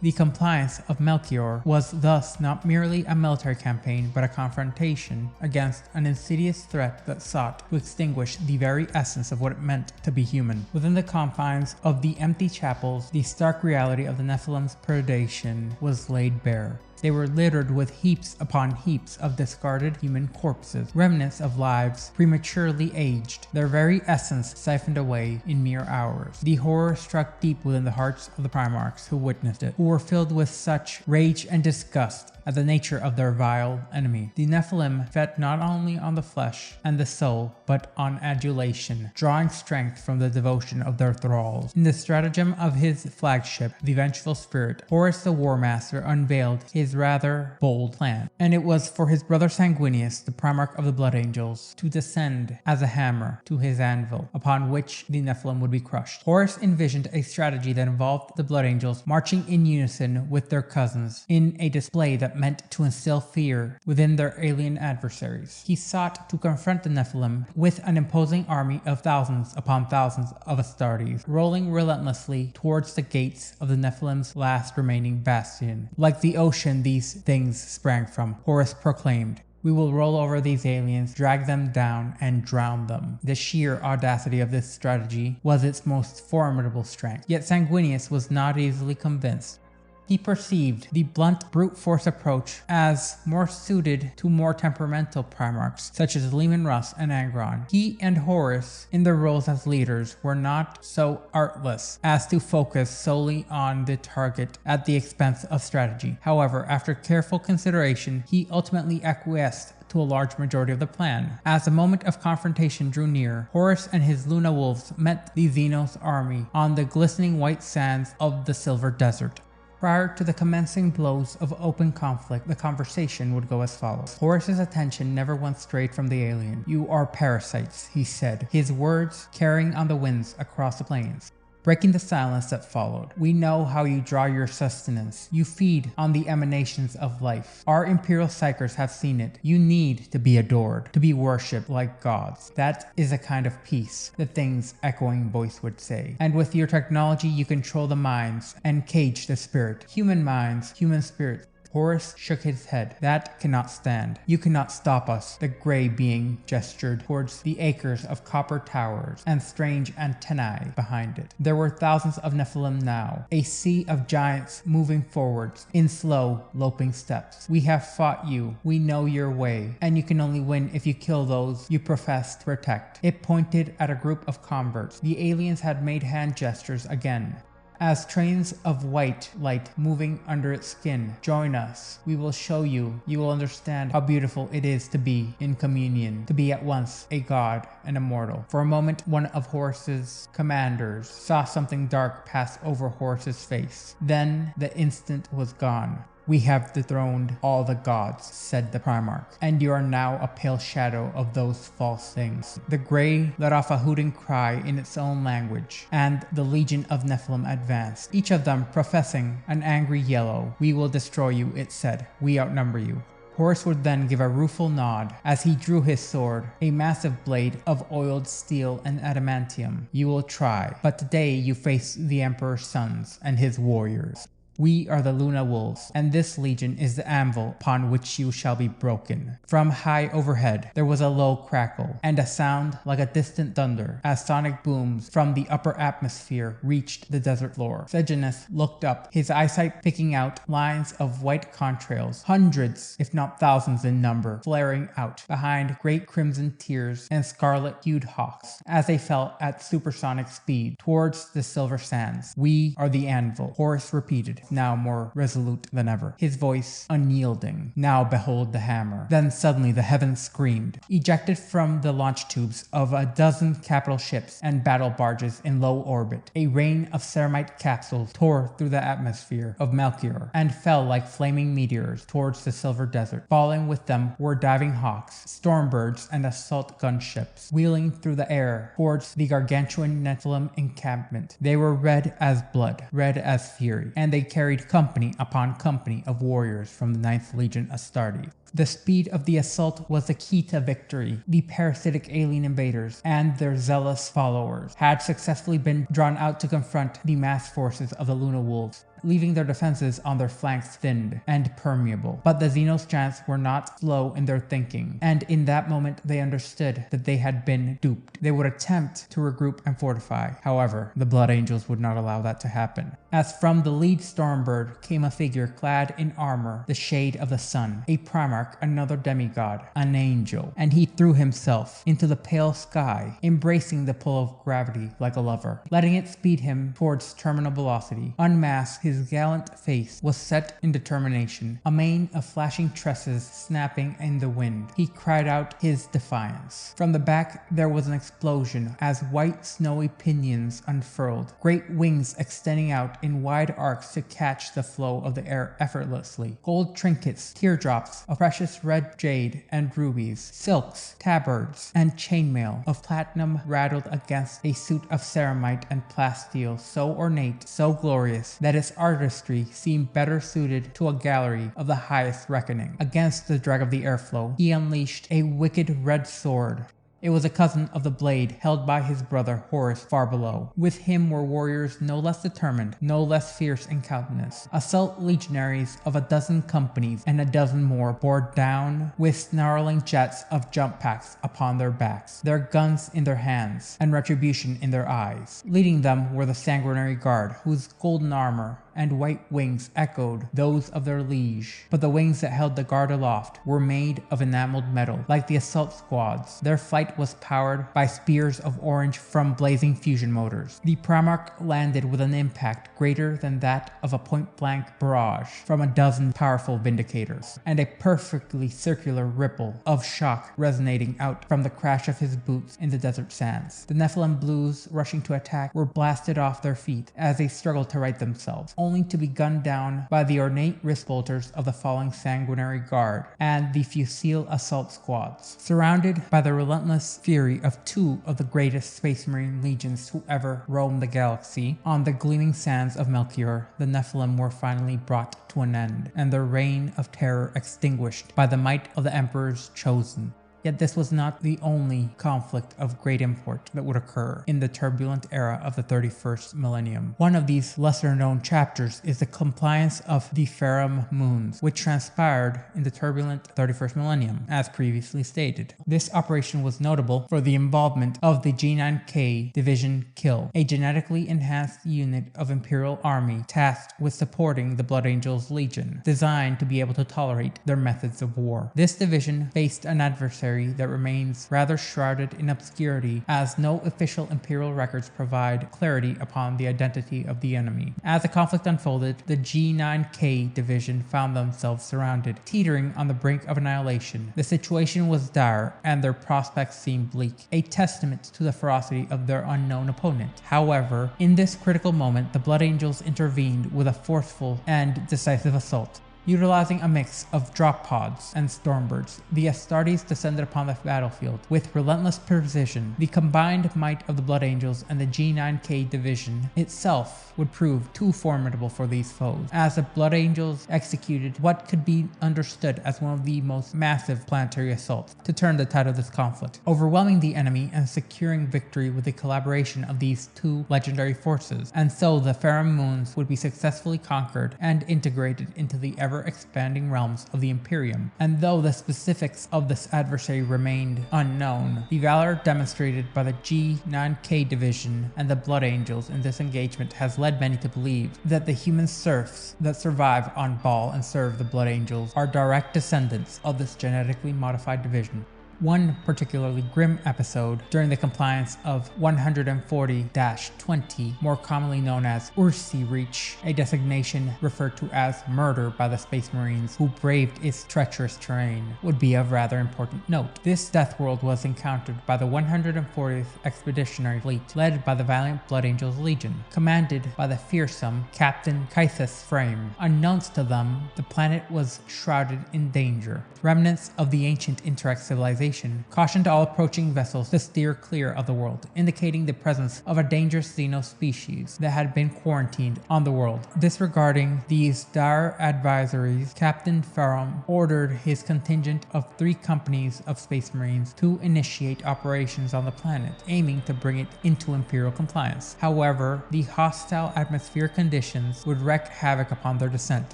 Speaker 1: The compliance of Melchior was thus not merely a military campaign, but a confrontation against an insidious threat that sought to extinguish the very essence of what it meant to be human. Within the confines of the empty chapels, the stark reality of the Nephilim's predation was laid bare. They were littered with heaps upon heaps of discarded human corpses, remnants of lives prematurely aged, their very essence siphoned away in mere hours. The horror struck deep within the hearts of the primarchs who witnessed it, who were filled with such rage and disgust at the nature of their vile enemy. The Nephilim fed not only on the flesh and the soul, but on adulation, drawing strength from the devotion of their thralls. In the stratagem of his flagship, the Vengeful Spirit, Horus the War Master unveiled his rather bold plan, and it was for his brother Sanguinius, the Primarch of the Blood Angels, to descend as a hammer to his anvil, upon which the Nephilim would be crushed. Horus envisioned a strategy that involved the Blood Angels marching in unison with their cousins, in a display that meant to instill fear within their alien adversaries. He sought to confront the Nephilim with an imposing army of thousands upon thousands of astartes, rolling relentlessly towards the gates of the Nephilim's last remaining bastion. Like the ocean these things sprang from, Horus proclaimed, "We will roll over these aliens, drag them down, and drown them." The sheer audacity of this strategy was its most formidable strength. Yet Sanguinius was not easily convinced. He perceived the blunt brute force approach as more suited to more temperamental primarchs such as Leman Russ and Angron. He and Horus, in their roles as leaders, were not so artless as to focus solely on the target at the expense of strategy. However, after careful consideration, he ultimately acquiesced to a large majority of the plan. As the moment of confrontation drew near, Horus and his Luna Wolves met the Xenos army on the glistening white sands of the Silver Desert. Prior to the commencing blows of open conflict, the conversation would go as follows. Horus's attention never once strayed from the alien. "You are parasites," he said, his words carrying on the winds across the plains. Breaking the silence that followed, "We know how you draw your sustenance. You feed on the emanations of life. Our imperial psychers have seen it. You need to be adored, to be worshipped like gods. That is a kind of peace," the thing's echoing voice would say. "And with your technology you control the minds and cage the spirit. Human minds, human spirits." Horus shook his head. "That cannot stand. You cannot stop us." The gray being gestured towards the acres of copper towers and strange antennae behind it. There were thousands of Nephilim now, a sea of giants moving forwards in slow, loping steps. "We have fought you. We know your way, and you can only win if you kill those you profess to protect." It pointed at a group of converts. The aliens had made hand gestures again, as trains of white light moving under its skin. "Join us. We will show you. You will understand how beautiful it is to be in communion, to be at once a god and a mortal." For a moment, one of Horus's commanders saw something dark pass over Horus's face. Then the instant was gone. "We have dethroned all the gods," said the Primarch, "and you are now a pale shadow of those false things." The Grey let off a hooting cry in its own language, and the legion of Nephilim advanced, each of them professing an angry yellow. "We will destroy you," it said. "We outnumber you." Horus would then give a rueful nod as he drew his sword, a massive blade of oiled steel and adamantium. "You will try, but today you face the Emperor's sons and his warriors." We are the Luna Wolves, and this legion is the anvil upon which you shall be broken. From high overhead there was a low crackle, and a sound like a distant thunder, as sonic booms from the upper atmosphere reached the desert floor. Sejanus looked up, his eyesight picking out lines of white contrails, hundreds, if not thousands in number, flaring out behind great crimson tears and scarlet-hued hawks, as they fell at supersonic speed towards the silver sands. We are the anvil, Horus repeated, now more resolute than ever, his voice unyielding. Now behold the hammer. Then suddenly the heavens screamed. Ejected from the launch tubes of a dozen capital ships and battle barges in low orbit, a rain of ceramite capsules tore through the atmosphere of Melchior and fell like flaming meteors towards the silver desert. Falling with them were diving hawks, stormbirds, and assault gunships, wheeling through the air towards the gargantuan Nephilim encampment. They were red as blood, red as fury, and they carried company upon company of warriors from the 9th Legion Astartes. The speed of the assault was the key to victory. The parasitic alien invaders and their zealous followers had successfully been drawn out to confront the mass forces of the Luna Wolves, leaving their defenses on their flanks thinned and permeable. But the Xenos giants were not slow in their thinking, and in that moment they understood that they had been duped. They would attempt to regroup and fortify. However, the Blood Angels would not allow that to happen. As from the lead Stormbird came a figure clad in armor, the shade of the sun, a primarch, another demigod, an angel, and he threw himself into the pale sky, embracing the pull of gravity like a lover, letting it speed him towards terminal velocity. Unmasked, his gallant face was set in determination, a mane of flashing tresses snapping in the wind. He cried out his defiance. From the back there was an explosion as white snowy pinions unfurled, great wings extending out in wide arcs to catch the flow of the air effortlessly. Gold trinkets, teardrops of precious red jade and rubies, silks, tabards, and chainmail of platinum rattled against a suit of ceramite and plasteel so ornate, so glorious, that its artistry seemed better suited to a gallery of the highest reckoning. Against the drag of the airflow, he unleashed a wicked red sword. It was a cousin of the blade held by his brother Horus far below. With him were warriors no less determined, no less fierce in countenance. Assault legionaries of a dozen companies and a dozen more bore down with snarling jets of jump packs upon their backs, their guns in their hands, and retribution in their eyes. Leading them were the Sanguinary Guard, whose golden armor and white wings echoed those of their liege, but the wings that held the guard aloft were made of enameled metal, like the assault squads. Their flight was powered by spears of orange from blazing fusion motors. The Primarch landed with an impact greater than that of a point-blank barrage from a dozen powerful Vindicators, and a perfectly circular ripple of shock resonating out from the crash of his boots in the desert sands. The Nephilim Blues rushing to attack were blasted off their feet as they struggled to right themselves, only to be gunned down by the ornate wrist bolters of the falling Sanguinary Guard and the Fusile assault squads. Surrounded by the relentless fury of two of the greatest Space Marine legions who ever roamed the galaxy, on the gleaming sands of Melchior, the Nephilim were finally brought to an end, and their reign of terror extinguished by the might of the Emperor's chosen. Yet this was not the only conflict of great import that would occur in the turbulent era of the 31st millennium. One of these lesser-known chapters is the compliance of the Farum Moons, which transpired in the turbulent 31st millennium, as previously stated. This operation was notable for the involvement of the G9K Division Kill, a genetically enhanced unit of Imperial Army tasked with supporting the Blood Angels Legion, designed to be able to tolerate their methods of war. This division faced an adversary that remains rather shrouded in obscurity, as no official Imperial records provide clarity upon the identity of the enemy. As the conflict unfolded, the G9K division found themselves surrounded, teetering on the brink of annihilation. The situation was dire, and their prospects seemed bleak, a testament to the ferocity of their unknown opponent. However, in this critical moment, the Blood Angels intervened with a forceful and decisive assault. Utilizing a mix of drop pods and stormbirds, the astartes descended upon the battlefield with relentless precision. The combined might of the Blood Angels and the G9K division itself would prove too formidable for these foes, as the Blood Angels executed what could be understood as one of the most massive planetary assaults to turn the tide of this conflict, overwhelming the enemy and securing victory with the collaboration of these two legendary forces. And so the Farum moons would be successfully conquered and integrated into the ever-expanding realms of the Imperium. And though the specifics of this adversary remained unknown, the valor demonstrated by the G9K division and the Blood Angels in this engagement has led many to believe that the human serfs that survive on Baal and serve the Blood Angels are direct descendants of this genetically modified division. One particularly grim episode during the compliance of 140-20, more commonly known as Ursi Reach, a designation referred to as murder by the Space Marines who braved its treacherous terrain, would be of rather important note. This death world was encountered by the 140th Expeditionary Fleet, led by the valiant Blood Angels Legion, commanded by the fearsome Captain Kaithus Frame. Unknowns to them, the planet was shrouded in danger. Remnants of the ancient Interact civilization cautioned all approaching vessels to steer clear of the world, indicating the presence of a dangerous xeno species that had been quarantined on the world. Disregarding these dire advisories, Captain Farum ordered his contingent of 3 companies of Space Marines to initiate operations on the planet, aiming to bring it into Imperial compliance. However, the hostile atmospheric conditions would wreak havoc upon their descent,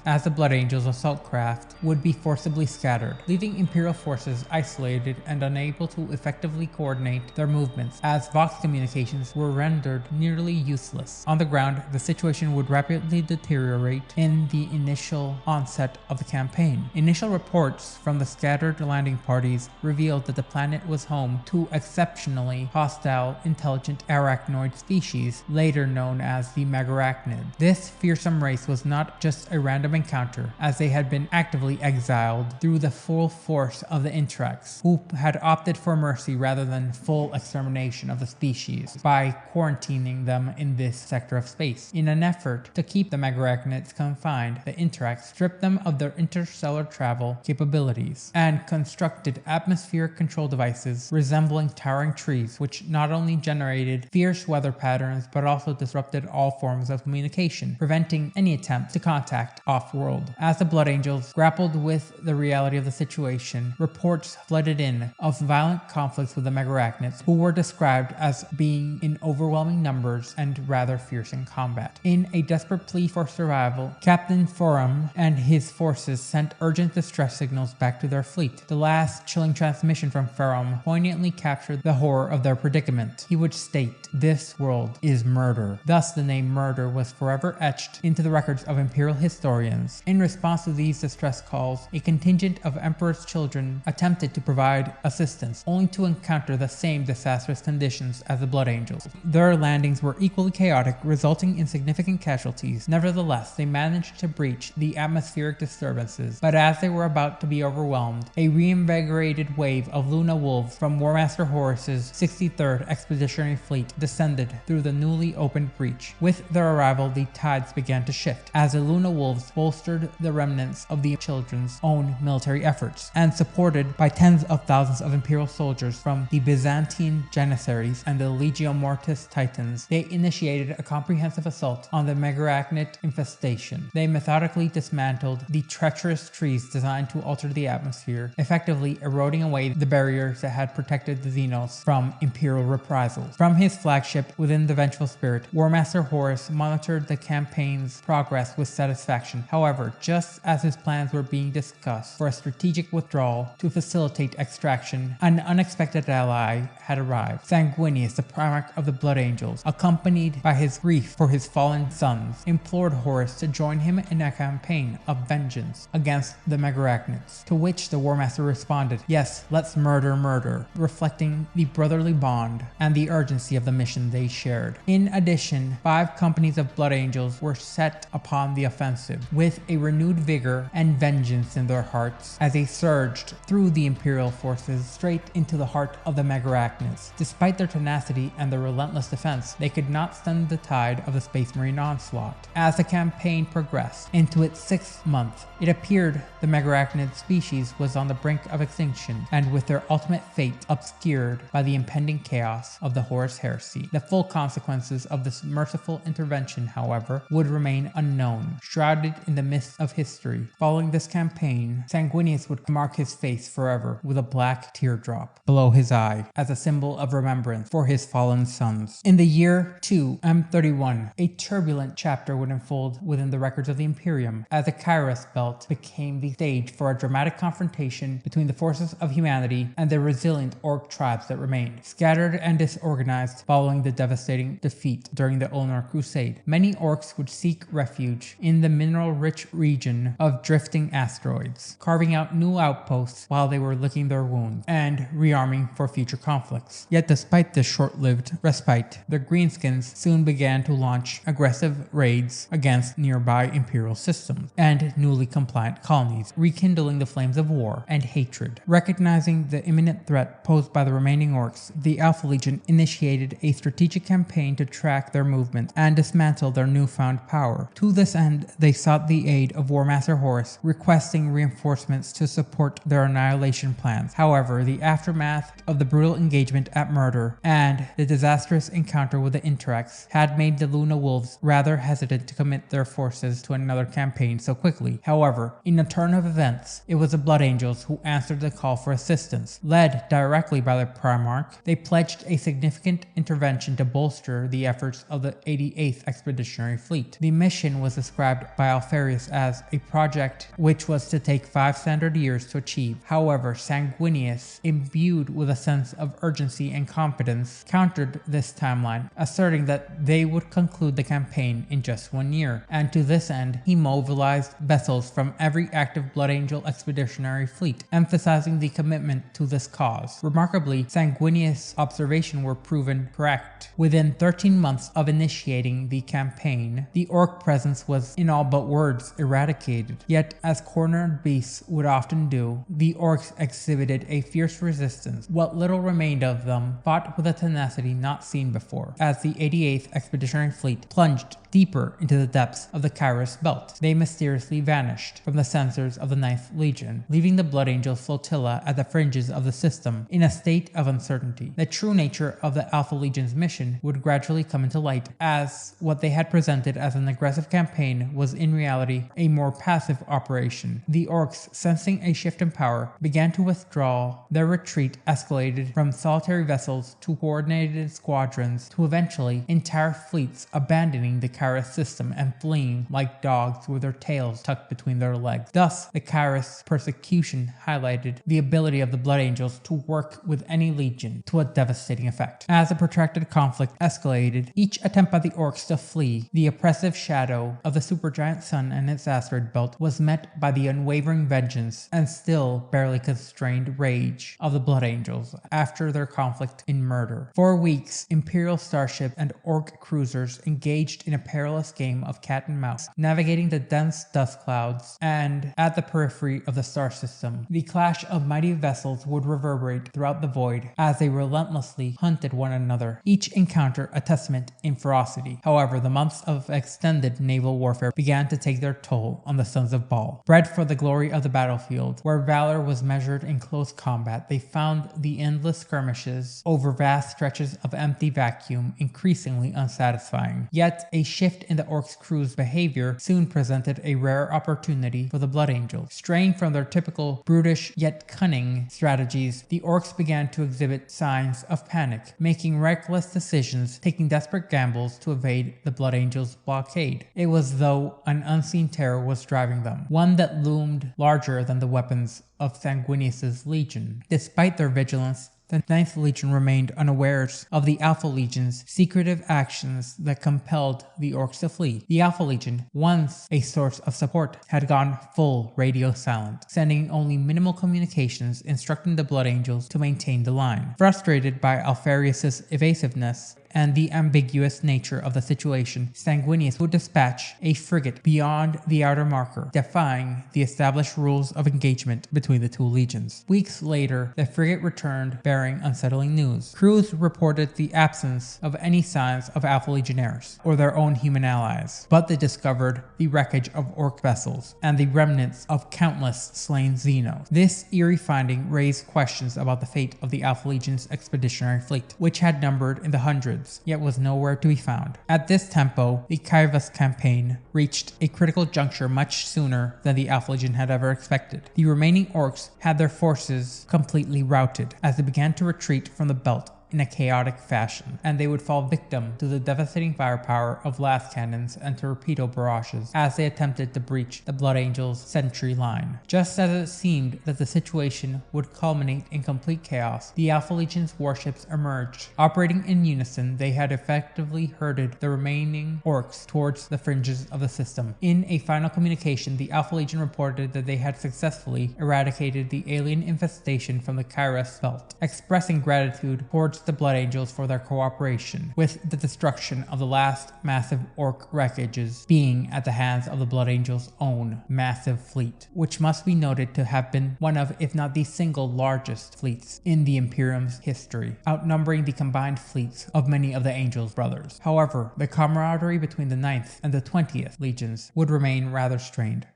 Speaker 1: as the Blood Angels assault craft would be forcibly scattered, leaving Imperial forces isolated and unable to effectively coordinate their movements, as Vox communications were rendered nearly useless. On the ground, the situation would rapidly deteriorate in the initial onset of the campaign. Initial reports from the scattered landing parties revealed that the planet was home to exceptionally hostile intelligent arachnoid species, later known as the Megarachnid. This fearsome race was not just a random encounter, as they had been actively exiled through the full force of the Intracts, who had opted for mercy rather than full extermination of the species by quarantining them in this sector of space. In an effort to keep the Megarachnids confined, the Intracts stripped them of their interstellar travel capabilities and constructed atmospheric control devices resembling towering trees, which not only generated fierce weather patterns but also disrupted all forms of communication, preventing any attempt to contact off-world. As the Blood Angels grappled with the reality of the situation, reports flooded in of violent conflicts with the Megarachnids, who were described as being in overwhelming numbers and rather fierce in combat. In a desperate plea for survival, Captain Farum and his forces sent urgent distress signals back to their fleet. The last chilling transmission from Farum poignantly captured the horror of their predicament. He would state, "This world is murder." Thus, the name murder was forever etched into the records of Imperial historians. In response to these distress calls, a contingent of Emperor's children attempted to provide assistance, only to encounter the same disastrous conditions as the Blood Angels. Their landings were equally chaotic, resulting in significant casualties. Nevertheless, they managed to breach the atmospheric disturbances, but as they were about to be overwhelmed, a reinvigorated wave of Luna Wolves from War Master Horus's 63rd Expeditionary Fleet descended through the newly opened breach. With their arrival, the tides began to shift, as the Luna Wolves bolstered the remnants of the children's own military efforts, and supported by tens of thousands of Imperial soldiers from the Byzantine Janissaries and the Legio Mortis Titans, they initiated a comprehensive assault on the Megarachnid infestation. They methodically dismantled the treacherous trees designed to alter the atmosphere, effectively eroding away the barriers that had protected the Xenos from Imperial reprisals. From his flagship within the Vengeful Spirit, War Master Horus monitored the campaign's progress with satisfaction. However, just as his plans were being discussed for a strategic withdrawal to facilitate extraction, an unexpected ally had arrived. Sanguinius, the primarch of the Blood Angels, accompanied by his grief for his fallen sons, implored Horus to join him in a campaign of vengeance against the Megarachnids, to which the War Master responded, "Yes, let's murder," reflecting the brotherly bond and the urgency of the mission they shared. In addition, 5 companies of Blood Angels were set upon the offensive, with a renewed vigor and vengeance in their hearts as they surged through the Imperial forces forces straight into the heart of the megarachnids. Despite their tenacity and their relentless defense, they could not stem the tide of the Space Marine onslaught. As the campaign progressed into its 6th month, it appeared the megarachnid species was on the brink of extinction, and with their ultimate fate obscured by the impending chaos of the Horus Heresy. The full consequences of this merciful intervention, however, would remain unknown, shrouded in the mist of history. Following this campaign, Sanguinius would mark his face forever with a black teardrop below his eye as a symbol of remembrance for his fallen sons. In the year 2 M31, a turbulent chapter would unfold within the records of the Imperium, as the Kairos Belt became the stage for a dramatic confrontation between the forces of humanity and the resilient Ork tribes that remained, scattered and disorganized following the devastating defeat during the Ulnar Crusade. Many Orks would seek refuge in the mineral-rich region of drifting asteroids, carving out new outposts while they were licking their wounds and rearming for future conflicts. Yet despite this short-lived respite, the Greenskins soon began to launch aggressive raids against nearby Imperial systems and newly compliant colonies, rekindling the flames of war and hatred. Recognizing the imminent threat posed by the remaining Orks, the Alpha Legion initiated a strategic campaign to track their movements and dismantle their newfound power. To this end, they sought the aid of War Master Horus, requesting reinforcements to support their annihilation plans. However, the aftermath of the brutal engagement at Murder and the disastrous encounter with the Interax had made the Luna Wolves rather hesitant to commit their forces to another campaign so quickly. However, in a turn of events, it was the Blood Angels who answered the call for assistance. Led directly by the Primarch, they pledged a significant intervention to bolster the efforts of the 88th Expeditionary Fleet. The mission was described by Alfarius as a project which was to take 5 standard years to achieve. However, Sanguinius, imbued with a sense of urgency and competence, countered this timeline, asserting that they would conclude the campaign in just 1 year. And to this end, he mobilized vessels from every active Blood Angel Expeditionary Fleet, emphasizing the commitment to this cause. Remarkably, Sanguinius' observations were proven correct. Within 13 months of initiating the campaign, the Ork presence was in all but words eradicated. Yet, as cornered beasts would often do, the Orks exhibited a fierce resistance. What little remained of them fought with a tenacity not seen before. As the 88th Expeditionary Fleet plunged deeper into the depths of the Kairos Belt, they mysteriously vanished from the sensors of the 9th Legion, leaving the Blood Angel flotilla at the fringes of the system in a state of uncertainty. The true nature of the Alpha Legion's mission would gradually come into light, as what they had presented as an aggressive campaign was in reality a more passive operation. The Orks, sensing a shift in power, began to withdraw. Their retreat escalated from solitary vessels to coordinated squadrons to eventually entire fleets abandoning the Kairos system and fleeing like dogs with their tails tucked between their legs. Thus, the Kairos persecution highlighted the ability of the Blood Angels to work with any legion to a devastating effect. As the protracted conflict escalated, each attempt by the Orks to flee the oppressive shadow of the supergiant sun and its asteroid belt was met by the unwavering vengeance and still barely constrained rage of the Blood Angels after their conflict in Murder. For weeks, Imperial starships and Ork cruisers engaged in a perilous game of cat and mouse, navigating the dense dust clouds and at the periphery of the star system. The clash of mighty vessels would reverberate throughout the void as they relentlessly hunted one another, each encounter a testament in ferocity. However, the months of extended naval warfare began to take their toll on the sons of Baal. Bred for the glory of the battlefield, where valor was measured in close combat, they found the endless skirmishes over vast stretches of empty vacuum increasingly unsatisfying. Yet, a shift in the Orks' crew's behavior soon presented a rare opportunity for the Blood Angels. Straying from their typical brutish yet cunning strategies, the Orks began to exhibit signs of panic, making reckless decisions, taking desperate gambles to evade the Blood Angels' blockade. It was though an unseen terror was driving them, one that loomed larger than the weapons of Sanguinius' legion. Despite their vigilance, the 9th Legion remained unawares of the Alpha Legion's secretive actions that compelled the Orks to flee. The Alpha Legion, once a source of support, had gone full radio silent, sending only minimal communications instructing the Blood Angels to maintain the line. Frustrated by Alfarius' evasiveness and the ambiguous nature of the situation, Sanguinius would dispatch a frigate beyond the outer marker, defying the established rules of engagement between the two legions. Weeks later, the frigate returned bearing unsettling news. Crews reported the absence of any signs of Alpha Legionnaires or their own human allies, but they discovered the wreckage of Ork vessels and the remnants of countless slain Xenos. This eerie finding raised questions about the fate of the Alpha Legion's expeditionary fleet, which had numbered in the hundreds, yet was nowhere to be found. At this tempo, the Kairos campaign reached a critical juncture much sooner than the Alpha Legion had ever expected. The remaining Orks had their forces completely routed as they began to retreat from the belt in a chaotic fashion, and they would fall victim to the devastating firepower of blast cannons and torpedo barrages as they attempted to breach the Blood Angels' sentry line. Just as it seemed that the situation would culminate in complete chaos, the Alpha Legion's warships emerged. Operating in unison, they had effectively herded the remaining Orks towards the fringes of the system. In a final communication, the Alpha Legion reported that they had successfully eradicated the alien infestation from the Kairos belt, expressing gratitude towards the Blood Angels for their cooperation, with the destruction of the last massive Ork wreckages being at the hands of the Blood Angels' own massive fleet, which must be noted to have been one of, if not the single largest fleets in the Imperium's history, outnumbering the combined fleets of many of the Angels' brothers. However, the camaraderie between the 9th and the 20th Legions would remain rather strained.